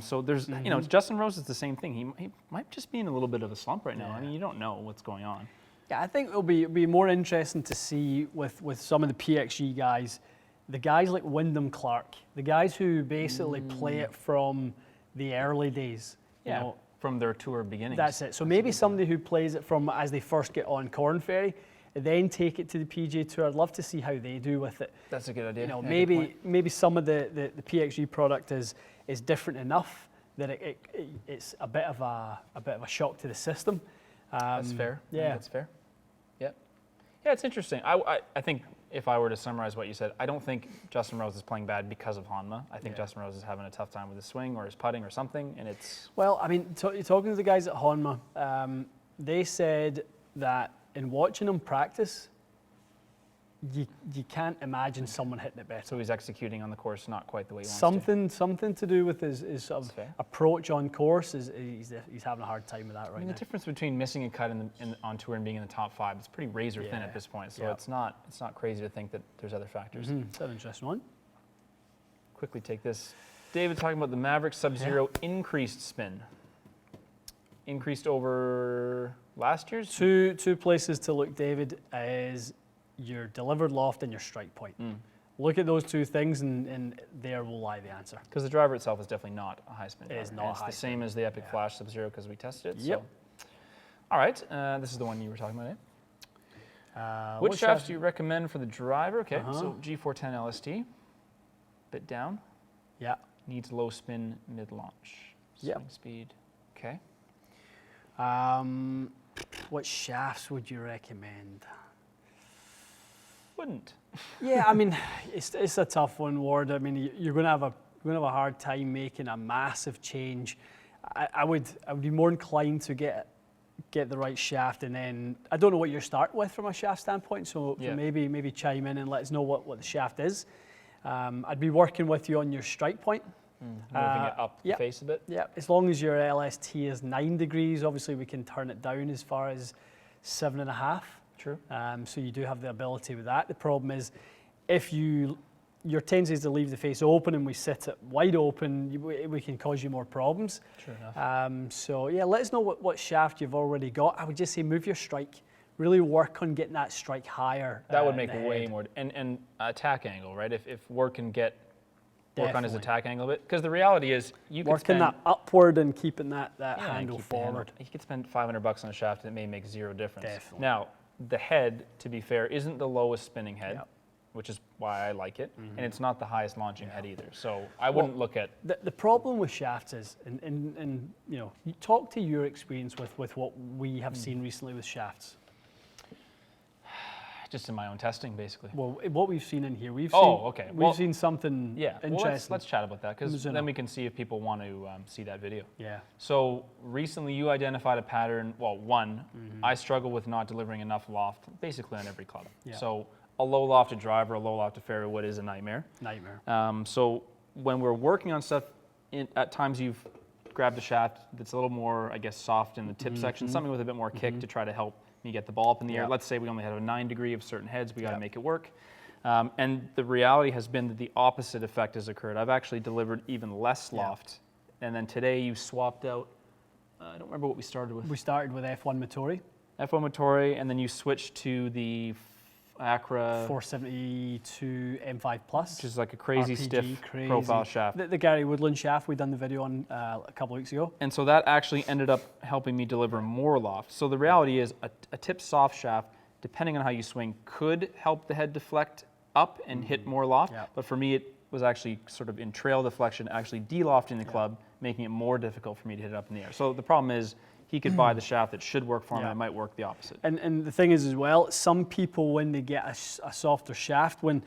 So there's, Justin Rose is the same thing. He might just be in a little bit of a slump right now. I mean, you don't know what's going on. Yeah, I think it'll be more interesting to see with some of the PXG guys, the guys like Wyndham Clark, the guys who basically play it from the early days. From their tour beginnings. That's it. So maybe somebody who plays it from as they first get on Corn Ferry, then take it to the PGA Tour. I'd love to see how they do with it. That's a good idea. Maybe some of the PXG product is different enough that it's a bit of a shock to the system. That's fair. Yeah, that's fair. Yeah, it's interesting. I think if I were to summarize what you said, I don't think Justin Rose is playing bad because of Honma. I think Justin Rose is having a tough time with his swing or his putting or something, and it's. Well, I mean, talking to the guys at Honma, they said that in watching him practice, you can't imagine someone hitting it better. So he's executing on the course not quite the way he wants to. Something to do with his sort of approach on course. He's having a hard time with that right now. The difference between missing a cut on tour and being in the top 5 is pretty razor thin at this point. So it's not crazy to think that there's other factors. It's an interesting one. Quickly take this. David talking about the Maverick Sub-Zero increased spin. Increased over last year's? Two places to look, David, is your delivered loft and your strike point. Look at those two things, and there will lie the answer. Because the driver itself is definitely not a high spin driver. It is not it's high the same as the Epic Flash Sub-Zero because we tested it. Yep. So. All right, this is the one you were talking about, eh? Which what shafts shaft- do you recommend for the driver? Okay, so G410 LST, bit down, Yeah. needs low spin mid-launch. Yep. Swing speed, okay. What shafts would you recommend? Wouldn't. Yeah, I mean, it's a tough one, Ward. I mean, you're going to have a hard time making a massive change. I would be more inclined to get the right shaft, and then I don't know what you're starting with from a shaft standpoint. So maybe chime in and let us know what the shaft is. I'd be working with you on your strike point. Moving it up the face a bit. Yeah, as long as your LST is 9 degrees, obviously we can turn it down as far as 7.5. True. So you do have the ability with that. The problem is, if your tendency is to leave the face open and we sit it wide open, we can cause you more problems. True enough. So yeah, let us know what shaft you've already got. I would just say move your strike. Really work on getting that strike higher. That would make way more, and attack angle, right? If Ward can work on his attack angle a bit, because the reality is you can working that upward and keeping that handle keep the forward. You could spend $500 on a shaft and it may make zero difference. Definitely. Now, the head, to be fair, isn't the lowest spinning head, which is why I like it, and it's not the highest launching head either. So I wouldn't look at the problem with shafts is, and you know, you talk to your experience with what we have seen recently with shafts. just in my own testing, basically. Well, what we've seen in here, we've seen something interesting. Well, let's chat about that, because then we can see if people want to see that video. Yeah. So recently you identified a pattern. Well, I struggle with not delivering enough loft, basically on every club. Yeah. So a low lofted driver, a low lofted fairway wood is a nightmare. So when we're working on stuff, at times you've grabbed a shaft that's a little more, I guess, soft in the tip section, something with a bit more kick to try to help me get the ball up in the air. Let's say we only had a 9 degree of certain heads, we got to make it work. And the reality has been that the opposite effect has occurred. I've actually delivered even less loft. And then today you swapped out, I don't remember what we started with. We started with F1 Motori. F1 Motori, and then you switched to the Acra 472 M5 Plus, which is like a crazy RPG, stiff profile shaft. The Gary Woodland shaft we done the video on a couple of weeks ago. And so that actually ended up helping me deliver more loft. So the reality is a tip soft shaft, depending on how you swing, could help the head deflect up and hit more loft. But for me, it was actually sort of in trail deflection, actually de-lofting the club, making it more difficult for me to hit it up in the air. So the problem is, he could buy the shaft that should work for him, and it might work the opposite. And the thing is as well, some people, when they get a softer shaft, when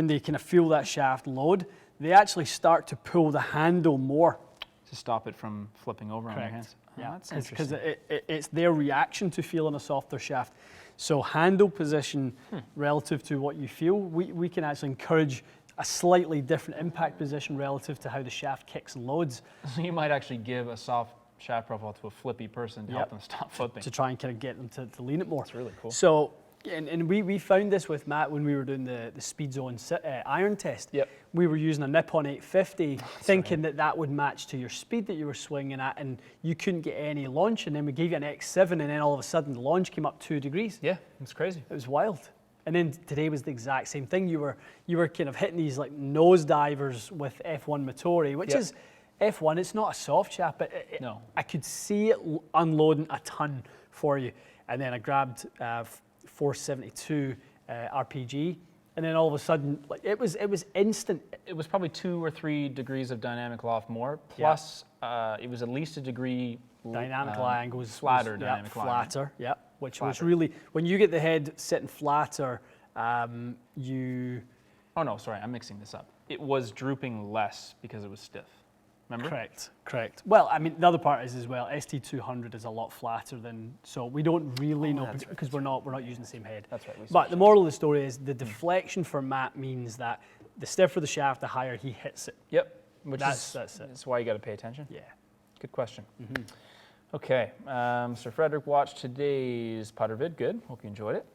they kind of feel that shaft load, they actually start to pull the handle more. To stop it from flipping over on their hands. Yeah, that's interesting. Because it's their reaction to feeling a softer shaft. So handle position relative to what you feel, we can actually encourage a slightly different impact position relative to how the shaft kicks and loads. So you might actually give a soft shaft profile to a flippy person to help them stop flipping. To try and kind of get them to lean it more. That's really cool. So, and we found this with Matt when we were doing the Speed Zone iron test. We were using a Nippon 850, thinking that would match to your speed that you were swinging at, and you couldn't get any launch, and then we gave you an X7, and then all of a sudden the launch came up 2 degrees. Yeah, it's crazy. It was wild. And then today was the exact same thing. You were kind of hitting these like nose divers with F1 Motori, which is F1. It's not a soft shaft, but I could see it unloading a ton for you. And then I grabbed 472 RPG, and then all of a sudden, like it was instant. It was probably 2 or 3 degrees of dynamic loft more. Plus, it was at least a degree. Dynamic lie angle was flatter. Dynamic lie flatter. Yeah. Which was really, when you get the head sitting flatter, you... Oh no, sorry, I'm mixing this up. It was drooping less because it was stiff. Remember? Correct. Well, I mean, the other part is as well, ST200 is a lot flatter than, so we don't really know because we're not using the same head. That's right. But the moral of the story is the deflection for Matt means that the stiffer the shaft, the higher he hits it. Yep. Which that's it. That's why you got to pay attention. Yeah. Good question. Okay, Sir Frederick watched today's putter vid. Good, hope you enjoyed it.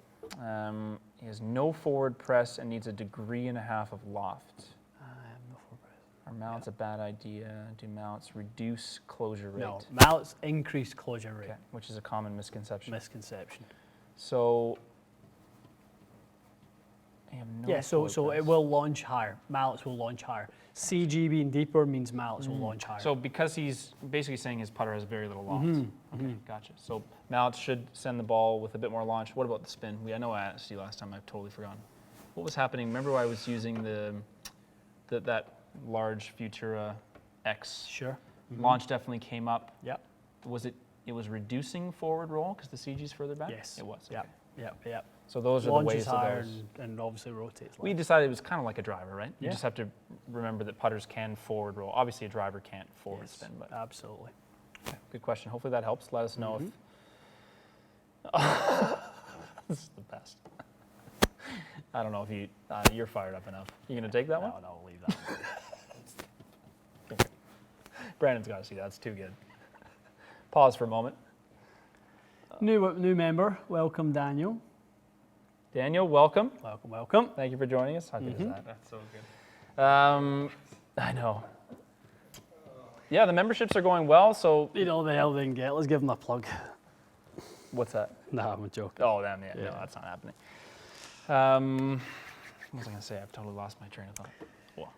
He has no forward press and needs 1.5 degrees of loft. I have no forward press. Are mallets a bad idea? Do mallets reduce closure rate? No, mallets increase closure rate. Okay, which is a common misconception. Misconception. So, I have no So it will launch higher. Mallets will launch higher. CG being deeper means mallets will launch higher. So because he's basically saying his putter has very little loft. Okay, gotcha. So mallets should send the ball with a bit more launch. What about the spin? I know I asked you last time. I've totally forgotten. What was happening? Remember I was using that large Futura X. Sure. Launch definitely came up. Yep. Was it? It was reducing forward roll because the CG's further back. Yes. It was. Yep. Okay. Yep. So those are the ways Launches of higher those. and obviously rotates. We left. decided it was kind of like a driver, right? You Yeah. just have to remember that putters can forward roll. Obviously, a driver can't forward Yes, spin, but absolutely. good question. Hopefully that helps. Let us know if. This is the best. I don't know if you're fired up enough. You gonna take that one? No, leave that one. Okay. Brandon's got to see that. It's too good. Pause for a moment. New member, welcome Daniel. Daniel, welcome. Welcome. Thank you for joining us. How good is that? That's so good. I know. Yeah, the memberships are going well. So You know the hell they can get. Let's give them a plug. what's that? No, I'm joking. Oh, damn, yeah. No, that's not happening. What was I going to say? I've totally lost my train of thought. Whoa.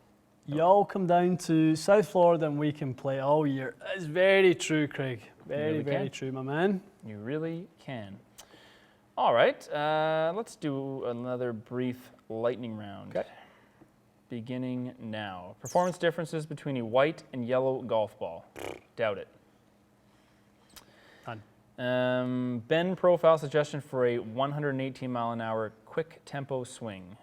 Y'all come down to South Florida and we can play all year. It's very true, Craig. Very, really very can. true, my man. You really can. All right, let's do another brief lightning round. Okay. Beginning now. Performance differences between a white and yellow golf ball. Doubt it. Done. Bend profile suggestion for a 118 mile an hour quick tempo swing.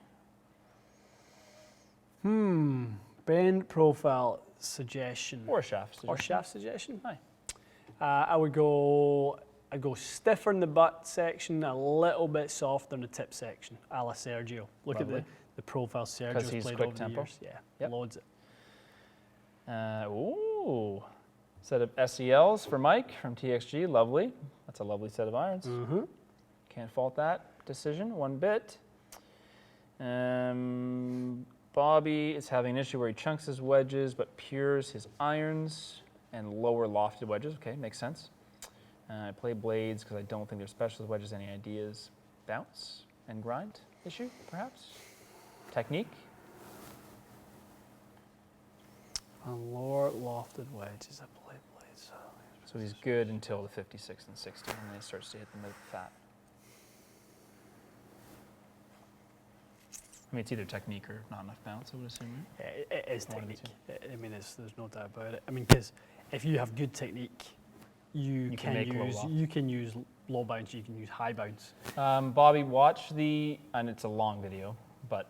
Bend profile suggestion. Or a shaft suggestion. Or shaft suggestion. Hi. I'd go stiffer in the butt section, a little bit softer in the tip section, a la Sergio. Look Lovely. at the profile Sergio's 'Cause he's played quick over tempo? the years. Yeah, Yep. loads it. Ooh. Set of SELs for Mike from TXG. Lovely. That's a lovely set of irons. Can't fault that decision one bit. Bobby is having an issue where he chunks his wedges but pures his irons and lower lofted wedges. Okay, makes sense. I play blades because I don't think they're specialist wedges. Any ideas? Bounce and grind issue, perhaps? Technique? And lower lofted wedges, I play blades. So he's good until the 56 and 60, and then he starts to hit the mid fat. I mean, it's either technique or not enough bounce, I would assume, right? Yeah, it is One of the technique. I mean, there's no doubt about it. I mean, because if you have good technique, you can can make low use loft. you can use low bounce, you can use high bounce. Bobby, watch and it's a long video, but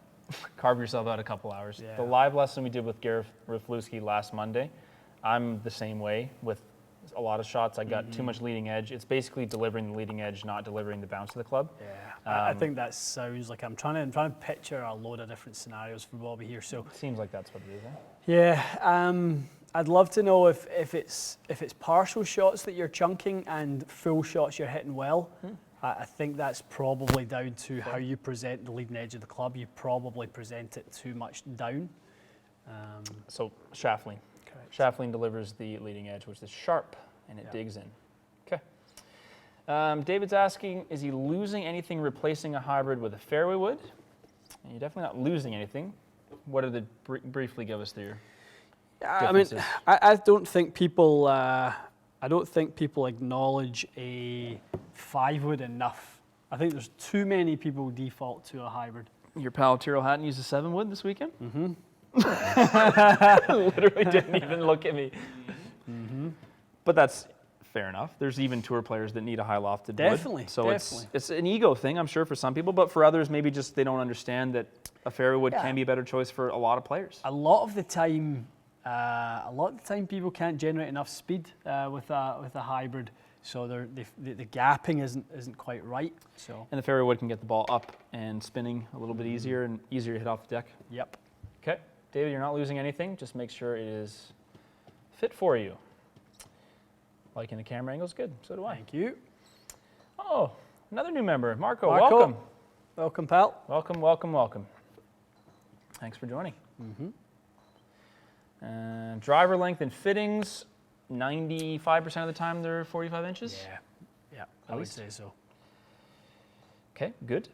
carve yourself out a couple hours. Yeah. The live lesson we did with Gareth Raflewski last Monday, I'm the same way with a lot of shots. I got too much leading edge. It's basically delivering the leading edge, not delivering the bounce of the club. Yeah, I think that sounds like I'm trying to picture a load of different scenarios for Bobby here. So It seems like that's what it is, eh? yeah, I'd love to know if it's partial shots that you're chunking and full shots you're hitting well. I think that's probably down to how you present the leading edge of the club. You probably present it too much down. So shaft lean. Correct. Shaft lean delivers the leading edge, which is sharp, and it digs in. Okay. David's asking, is he losing anything replacing a hybrid with a fairway wood? And you're definitely not losing anything. What are the briefly give us there? I mean, I don't think people acknowledge a 5-wood enough. I think there's too many people default to a hybrid. Your pal Tyrrell Hatton used a 7-wood this weekend? Literally didn't even look at me. But that's fair enough. There's even tour players that need a high lofted Definitely, wood. So definitely. it's an ego thing, I'm sure, for some people, but for others, maybe just they don't understand that a fairway wood can be a better choice for a lot of players. A lot of the time, people can't generate enough speed with a hybrid, so the gapping isn't quite right. So And the fairway wood can get the ball up and spinning a little bit easier and easier to hit off the deck. yep. Okay, David, you're not losing anything. Just make sure it is fit for you. Liking the camera angle is good. So do I. Thank you. Oh, another new member. Marco, Marco. welcome. Welcome, pal. Welcome, welcome, welcome. Thanks for joining. Driver length and fittings, 95% of the time they're 45 inches? Yeah, I would say so. Okay, good.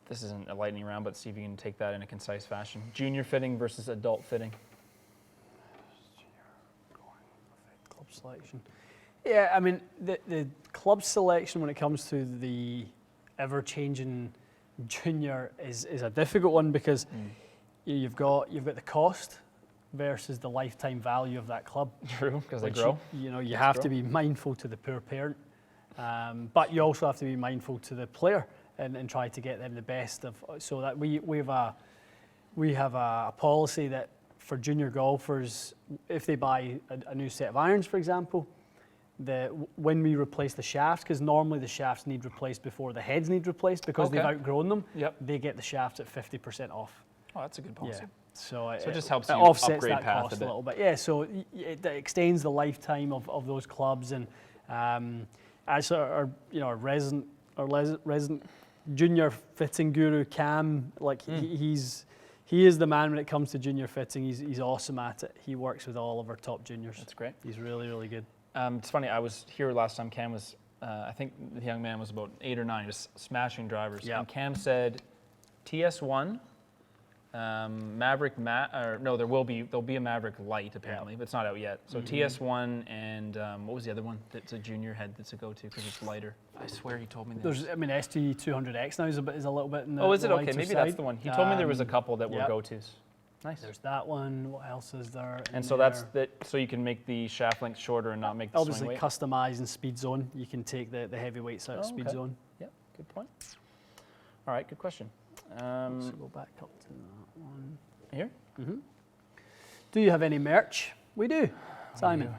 This isn't a lightning round, but see if you can take that in a concise fashion. Junior fitting versus adult fitting. Club selection. Yeah, I mean, the club selection when it comes to the ever-changing junior is a difficult one because you've got the cost versus the lifetime value of that club. True, because they grow. You have to be mindful to the poor parent, but you also have to be mindful to the player and try to get them the best of. So that we have a policy that for junior golfers, if they buy a new set of irons, for example, when we replace the shafts, because normally the shafts need replaced before the heads need replaced because they've outgrown them, they get the shafts at 50% off. Oh, that's a good policy. Yeah. So it just helps you offsets upgrade that path cost a bit. little bit. Yeah, so it extends the lifetime of those clubs, and as our resident junior fitting guru Cam, like he is the man when it comes to junior fitting. He's awesome at it. He works with all of our top juniors. That's great. He's really, really good. It's funny, I was here last time Cam was, I think the young man was about 8 or 9, just smashing drivers. Yeah. And Cam said TS1, Maverick there'll be a Maverick Light apparently, but it's not out yet. So TS1 and what was the other one that's a junior head that's a go-to because it's lighter? I swear he told me that. ST200X now is a little bit in the Oh, is it? the Okay, lighter maybe side. that's the one. He told me there was a couple that were go-tos. Nice. There's that one. What else is there? And so that's so you can make the shaft length shorter and not make the obviously swing weight. customize in speed zone. You can take the heavy weights out of speed zone. Yeah, good point. All right, good question. Let's go back up to that one. Here? Mm-hmm. Do you have any merch? We do. Simon.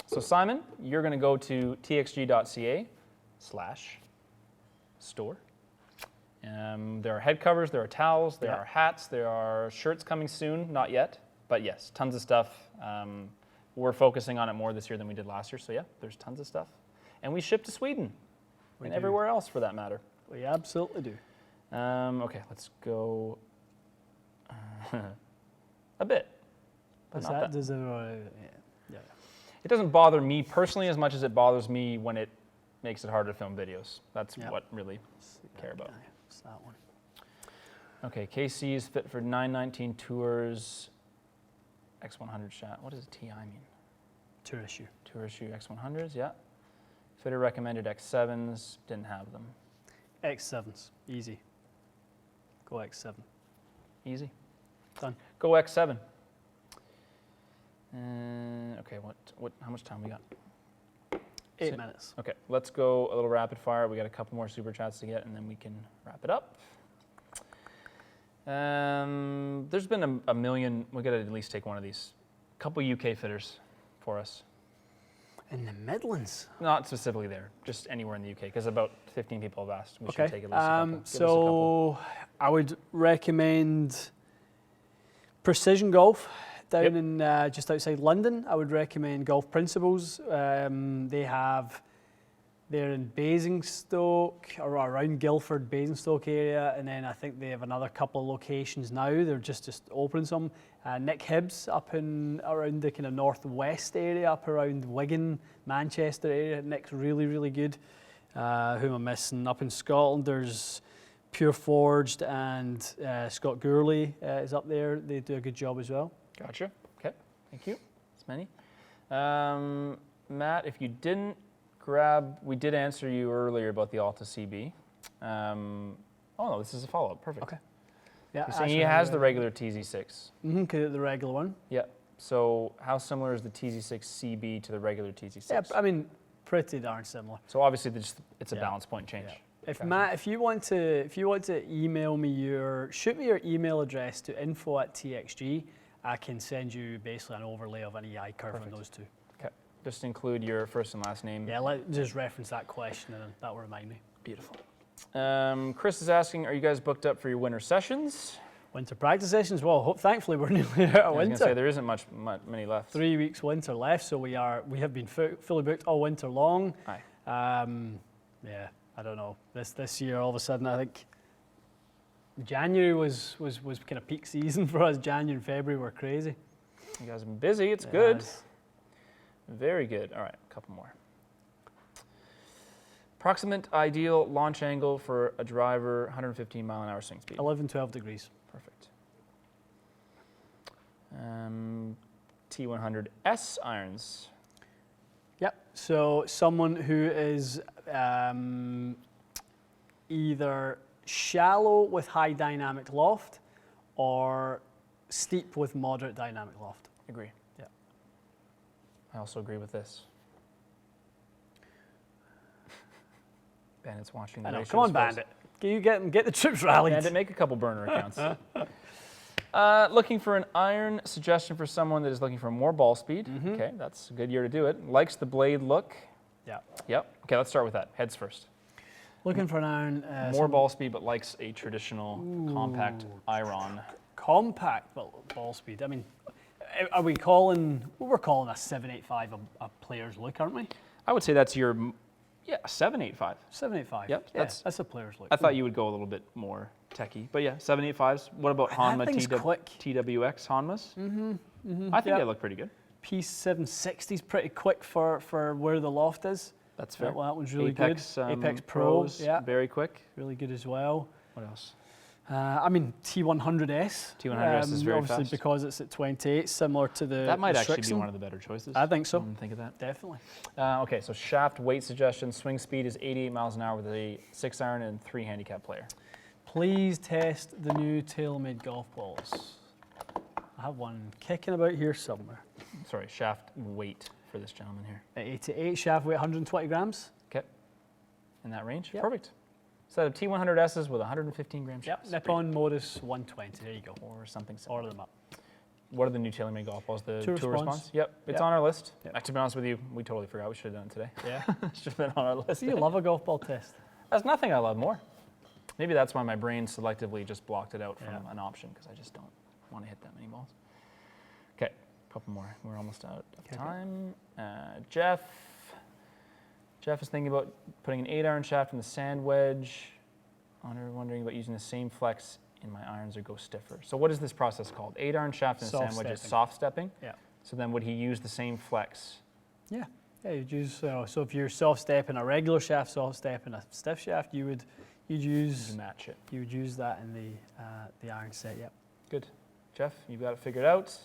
So Simon, you're going to go to txg.ca/store. There are head covers, there are towels, there are hats, there are shirts coming soon, not yet, but yes, tons of stuff. We're focusing on it more this year than we did last year, so yeah, there's tons of stuff. And we ship to Sweden and everywhere else for that matter. We absolutely do. Okay, let's go a bit. But not that. It doesn't bother me personally as much as it bothers me when it makes it harder to film videos. That's what really care about. It's that one. Okay, KC is fit for 919 Tours X100 shot. What does TI mean? Tour issue. Tour issue X100s, yeah. Fitter recommended X7s, didn't have them. X7s, easy. Go X7. Easy. Done. Go X7. Okay, how much time we got? 8 minutes. Okay, let's go a little rapid fire. We got a couple more super chats to get, and then we can wrap it up. There's been a million. We got to at least take one of these. A couple UK fitters for us. In the Midlands? Not specifically there, just anywhere in the UK, because about 15 people have asked. We should take at least a couple. So I would recommend Precision Golf down in just outside London. I would recommend Golf Principles. They're in Basingstoke or around Guildford, Basingstoke area, and then I think they have another couple of locations now. They're just opening some. Nick Hibbs up around the kind of northwest area, up around Wigan, Manchester area. Nick's really, really good. Who am I missing? Up in Scotland, there's Pure Forged and Scott Gourley is up there. They do a good job as well. Gotcha. Okay. Thank you. That's many. Matt, if you didn't grab, we did answer you earlier about the Alta CB. Oh no, this is a follow-up. Perfect. Okay. Yeah. So he has the regular TZ6. The regular one. Yeah. So how similar is the TZ6 CB to the regular TZ6? Yeah, I mean, pretty darn similar. So obviously, it's a balance point change. Yeah. Matt, if you want to email me shoot me your email address to info@TXG, I can send you basically an overlay of an EI curve on those two. Okay. Just include your first and last name. Yeah, just reference that question and that will remind me. Beautiful. Chris is asking, are you guys booked up for your winter sessions? Winter practice sessions? Well, thankfully we're nearly out of winter. I was going to say there isn't many left. 3 weeks winter left, so we have been fully booked all winter long. Aye. Yeah, I don't know. This year, all of a sudden, I think January was kind of peak season for us. January and February were crazy. You guys have been busy. It's good. Yes. Very good. All right, a couple more. Approximate ideal launch angle for a driver, 115 mile an hour swing speed. 11, 12 degrees. Perfect. T100S irons. Yep. So someone who is either shallow with high dynamic loft or steep with moderate dynamic loft. Agree. Yeah. I also agree with this. Bandit's watching the I know. race. Come on, Bandit. Can you get the trips rallied? Bandit, make a couple burner accounts. Looking for an iron suggestion for someone that is looking for more ball speed. Okay, that's a good year to do it. Likes the blade look. Yeah. Yep. Okay, let's start with that. Heads first. Looking for an iron. More ball speed, but likes a traditional compact iron. Compact ball speed. I mean, are we calling? We're calling a 785 a player's look, aren't we? I would say that's your 785. 785. Yep, Yeah, that's a player's look. I thought you would go a little bit more techie, but yeah, 785s. What about Hanma thing's quick. TWX Hanmas? I think they look pretty good. Piece 760 is pretty quick for where the loft is. That's fair. Well, that one's really Apex, good. Apex Pros, yeah, very quick. really good as well. What else? I mean, T100S. T100S is very obviously fast. because it's at 28, similar to the That might the actually be Strixon. one of the better choices. I think so. I didn't think of that. Definitely. Okay, so shaft weight suggestion. Swing speed is 88 miles an hour with a 6-iron and 3 handicap player. Please test the new TaylorMade golf balls. I have one kicking about here somewhere. Sorry, shaft weight for this gentleman here. At 88, shaft weight 120 grams. Okay, in that range. Yep. Perfect. Set of T100Ss with 115 gram Yep, shafts. Nippon Modus 120. There you go. Or something similar. Order them up. What are the new TaylorMade golf balls? The Tour Tour Response. Response? Yep, it's Yep. on our list. Yep. To be honest with you, we totally forgot. We should have done it today. Yeah. It should have been on our list. Do you love a golf ball test? There's nothing I love more. Maybe that's why my brain selectively just blocked it out from an option, because I just don't want to hit that many balls. Okay, a couple more. We're almost out of time. Jeff is thinking about putting an 8-iron shaft in the sand wedge. Wondering about using the same flex in my irons or go stiffer. So what is this process called? 8-iron shaft in the sand wedge is soft stepping. Yeah. So then would he use the same flex? Yeah. Yeah, you'd use, so if you're soft stepping a regular shaft, soft stepping a stiff shaft, you'd use To match it. you would use that in the iron set. Yep. Good. Jeff, you've got it figured out.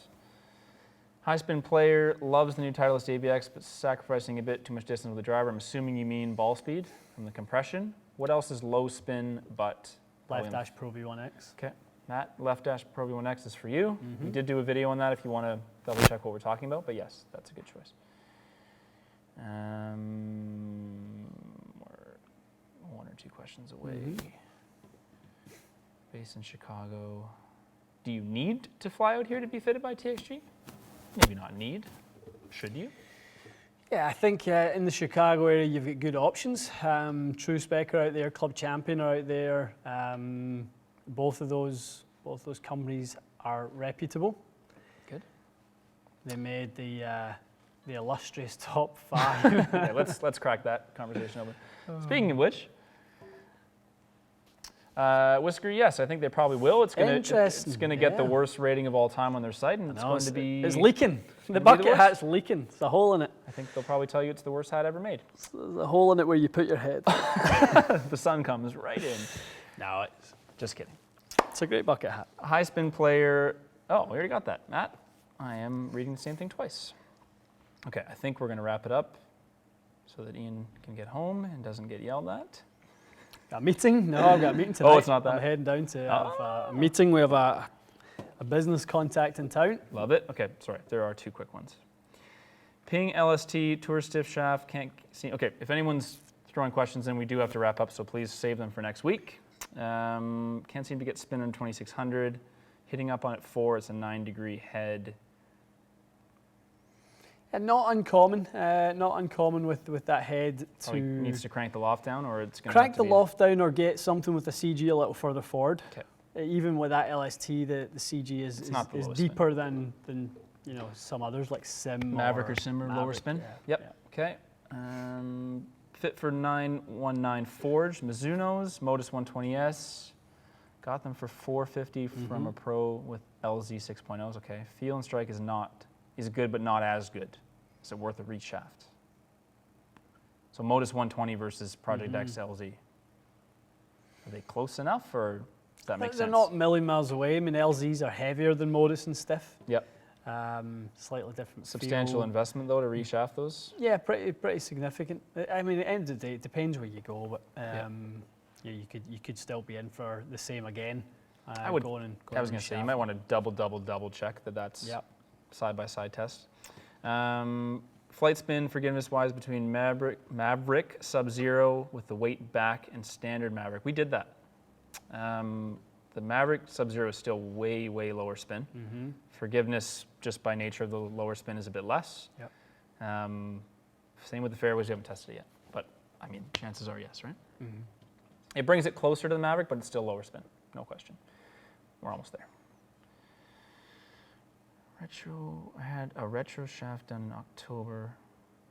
High spin player loves the new Titleist AVX, but sacrificing a bit too much distance with the driver. I'm assuming you mean ball speed from the compression. What else is low spin but Left dash Pro V1X. Okay, Matt, left dash Pro V1X is for you. We did do a video on that if you want to double check what we're talking about, but yes, that's a good choice. We're 1 or 2 questions away. Based in Chicago. Do you need to fly out here to be fitted by TXG? Maybe not need. Should you? Yeah, I think in the Chicago area you've got good options. True Spec are out there, Club Champion are out there. Both of those companies are reputable. Good. They made the illustrious top 5. Okay, let's crack that conversation open. Speaking of which, Whisker, yes, I think they probably will. It's gonna get the worst rating of all time on their site, and it's going to be. It's leaking. The be the bucket worst. hat's leaking. There's a hole in it. I think they'll probably tell you it's the worst hat ever made. There's a hole in it where you put your head. The sun comes right in. No, Just kidding. it's a great bucket hat. High spin player. Oh, we already got that, Matt. I am reading the same thing twice. Okay, I think we're going to wrap it up so that Ian can get home and doesn't get yelled at. Got a meeting? No, I've got a meeting tonight. Oh, it's not that. I'm heading down to have a meeting. We have a business contact in town. Love it. Okay, sorry. There are 2 quick ones. Ping LST Tour Stiff Shaft. Can't see. Okay, if anyone's throwing questions in, we do have to wrap up, so please save them for next week. Can't seem to get spin on 2600. Hitting up on it 4. It's a 9-degree head. And not uncommon. Not uncommon with that head Probably to needs to crank the loft down, or it's going to crank the loft down or get something with the CG a little further forward. Okay. Even with that LST, the CG is not the lowest deeper than some others like Sim Maverick or Sim or lower Maverick, spin. yeah, Yep. Okay. Fit for 919 Forge, Mizuno's, Modus 120S. Got them for $450 from a pro with LZ 6.0s. Okay. Feel and strike is good, but not as good. Is it worth a reach shaft? So Modus 120 versus Project X LZ. Are they close enough, or does that make sense? They're not a million miles away. I mean, LZs are heavier than Modus and stiff. Yep. Slightly different. Substantial feel. investment though to reshaft those. Yeah, pretty significant. I mean, at the end of the day, it depends where you go, but yeah, you could still be in for the same again. I was going to say you might want to double check that that's side by side test. Flight spin forgiveness wise between Maverick Sub-Zero with the weight back and standard Maverick. We did that. The Maverick Sub-Zero is still way lower spin. Forgiveness just by nature of the lower spin is a bit less. Yep. Same with the fairways. We haven't tested it yet, but I mean, chances are yes, right? It brings it closer to the Maverick, but it's still lower spin, no question. We're almost there. I had a retro shaft done in October.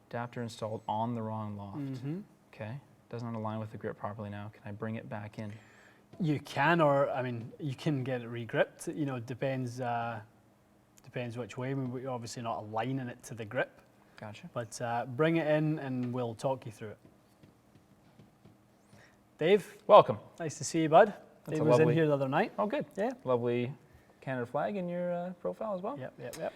Adapter installed on the wrong loft. Okay, doesn't align with the grip properly now. Can I bring it back in? You can, or I mean, you can get it regripped. You know, depends which way. I mean, we're obviously not aligning it to the grip. Gotcha. But bring it in and we'll talk you through it. Dave, welcome. Nice to see you, bud. That's Dave was in here the other night. Oh, good. Yeah. Lovely Canada flag in your profile as well. Yep.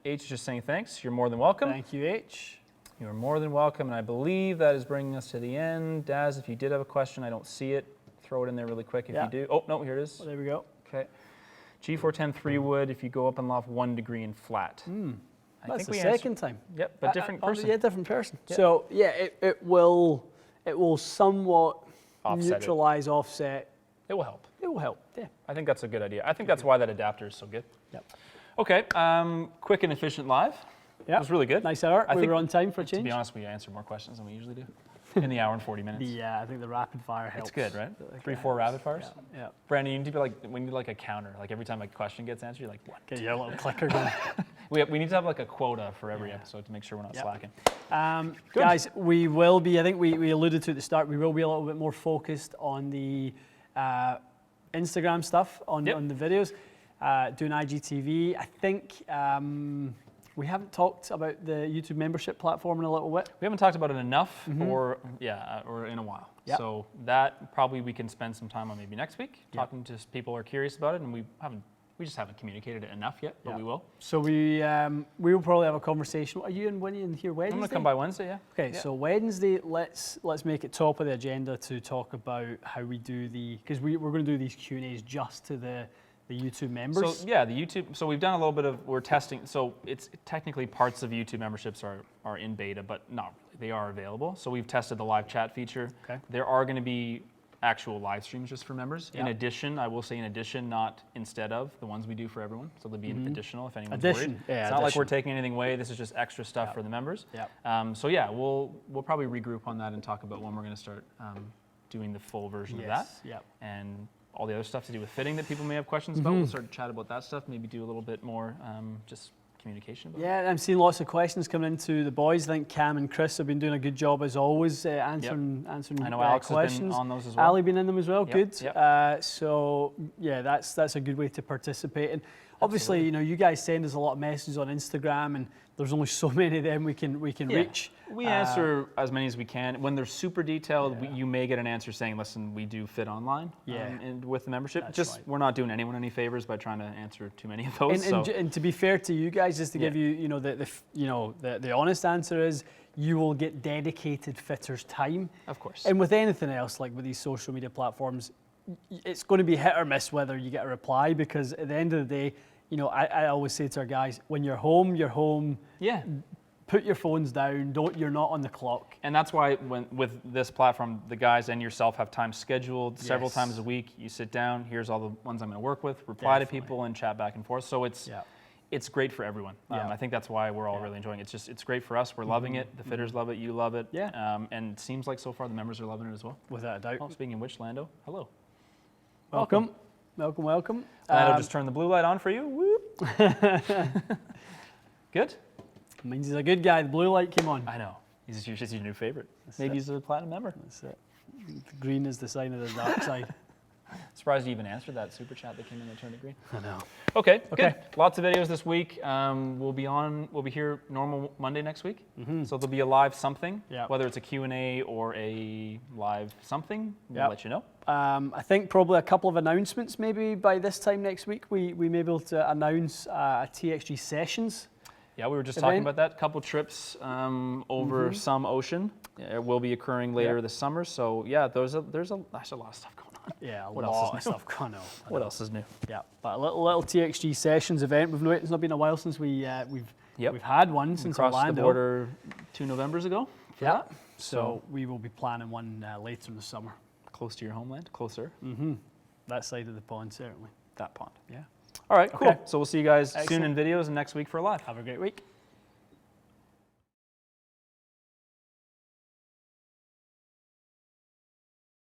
H is just saying thanks. You're more than welcome. Thank you, H. You're more than welcome, and I believe that is bringing us to the end. Daz, if you did have a question, I don't see it. Throw it in there really quick if you do. Oh, no, here it is. Well, there we go. Okay. G410 3-wood if you go up and loft 1 degree in flat. That's the second time. Yep, but different person. Yeah, different person. Yep. So yeah, it will somewhat neutralize, offset. It will help. It will help. Yeah. I think that's a good idea. I think that's why that adapter is so good. Yep. Okay. Quick and efficient live. Yeah. It was really good. Nice hour. We were on time for a change. To be honest, we answered more questions than we usually do in the hour and 40 minutes. Yeah, I think the rapid fire helps. It's good, right? 3-4 rapid fires. Yeah. Brandon, you need to be like, we need like a counter. Like every time a question gets answered, you're like, what? Get your little clicker going. We need to have like a quota for every episode to make sure we're not slacking. Guys, we will be, I think we alluded to at the start, we will be a little bit more focused on the Instagram stuff, on the videos, doing IGTV. I think we haven't talked about the YouTube membership platform in a little bit. We haven't talked about it enough or in a while. Yep. So that probably we can spend some time on maybe next week, talking to people who are curious about it, and we just haven't communicated it enough yet, but we will. So we will probably have a conversation. Are you in here Wednesday? I'm going to come by Wednesday, yeah. Okay, so Wednesday, let's make it top of the agenda to talk about how we do because we're going to do these Q&As just to the YouTube members. So yeah, the YouTube. So we've done a little bit of, we're testing. So it's technically parts of YouTube memberships are in beta, but not really. They are available. So we've tested the live chat feature. Okay. There are going to be actual live streams just for members. In addition, I will say in addition, not instead of the ones we do for everyone. So they'll be an additional if anyone's worried. Yeah, it's not like we're taking anything away. This is just extra stuff for the members. So yeah, we'll probably regroup on that and talk about when we're going to start doing the full version of that. And all the other stuff to do with fitting that people may have questions about. We'll start to chat about that stuff, maybe do a little bit more just communication about it. I'm seeing lots of questions coming into the boys. I think Cam and Chris have been doing a good job as always answering I know Alex questions. Has been on those as well. Ali been in them as well, good. Yep. So yeah, that's a good way to participate. And obviously, you guys send us a lot of messages on Instagram, and there's only so many of them we can reach. We answer as many as we can. When they're super detailed, you may get an answer saying, "Listen, we do fit online." And with the membership, we're not doing anyone any favors by trying to answer too many of those. And to be fair to you guys, just to give you, the honest answer is you will get dedicated fitters time. Of course. And with anything else, like with these social media platforms, it's going to be hit or miss whether you get a reply, because at the end of the day, I always say to our guys, when you're home, you're home. Yeah. Put your phones down. You're not on the clock. And that's why with this platform, the guys and yourself have time scheduled several times a week. You sit down. Here's all the ones I'm going to work with. Reply to people and chat back and forth. So it's great for everyone. I think that's why we're all really enjoying it. It's great for us. We're loving it. The fitters love it. You love it. And it seems like so far the members are loving it as well. Without a doubt. Oh, speaking of which, Lando, hello. Welcome. Lando just turned the blue light on for you. Whoop. Good. Means he's a good guy. The blue light came on. I know. He's your new favorite. Maybe he's a platinum member. That's it. The green is the sign of the dark side. Surprised you even answered that super chat that came in the Turn to Green. I know. Okay, Okay. good. Lots of videos this week. We'll be here normal Monday next week. So there'll be a live something, Yep. whether it's a Q&A or a live something. We'll Yep. let you know. I think probably a couple of announcements maybe by this time next week. We may be able to announce a TXG Sessions. Yeah, we were just talking Event. about that. Couple trips over some ocean will be occurring later this summer. So yeah, there's a lot of stuff going on. Yeah, What a else lot is of new? stuff going on. What else is new? Yeah, but a little TXG Sessions event. It's not been a while since we've had one since Crossed Orlando. the border 2 Novembers ago. Yeah. So we will be planning one later in the summer. Close to your homeland, closer. That side of the pond, certainly. That pond. Yeah. All right, cool. Okay. So we'll see you guys soon Excellent. in videos and next week for a live. Have a great week.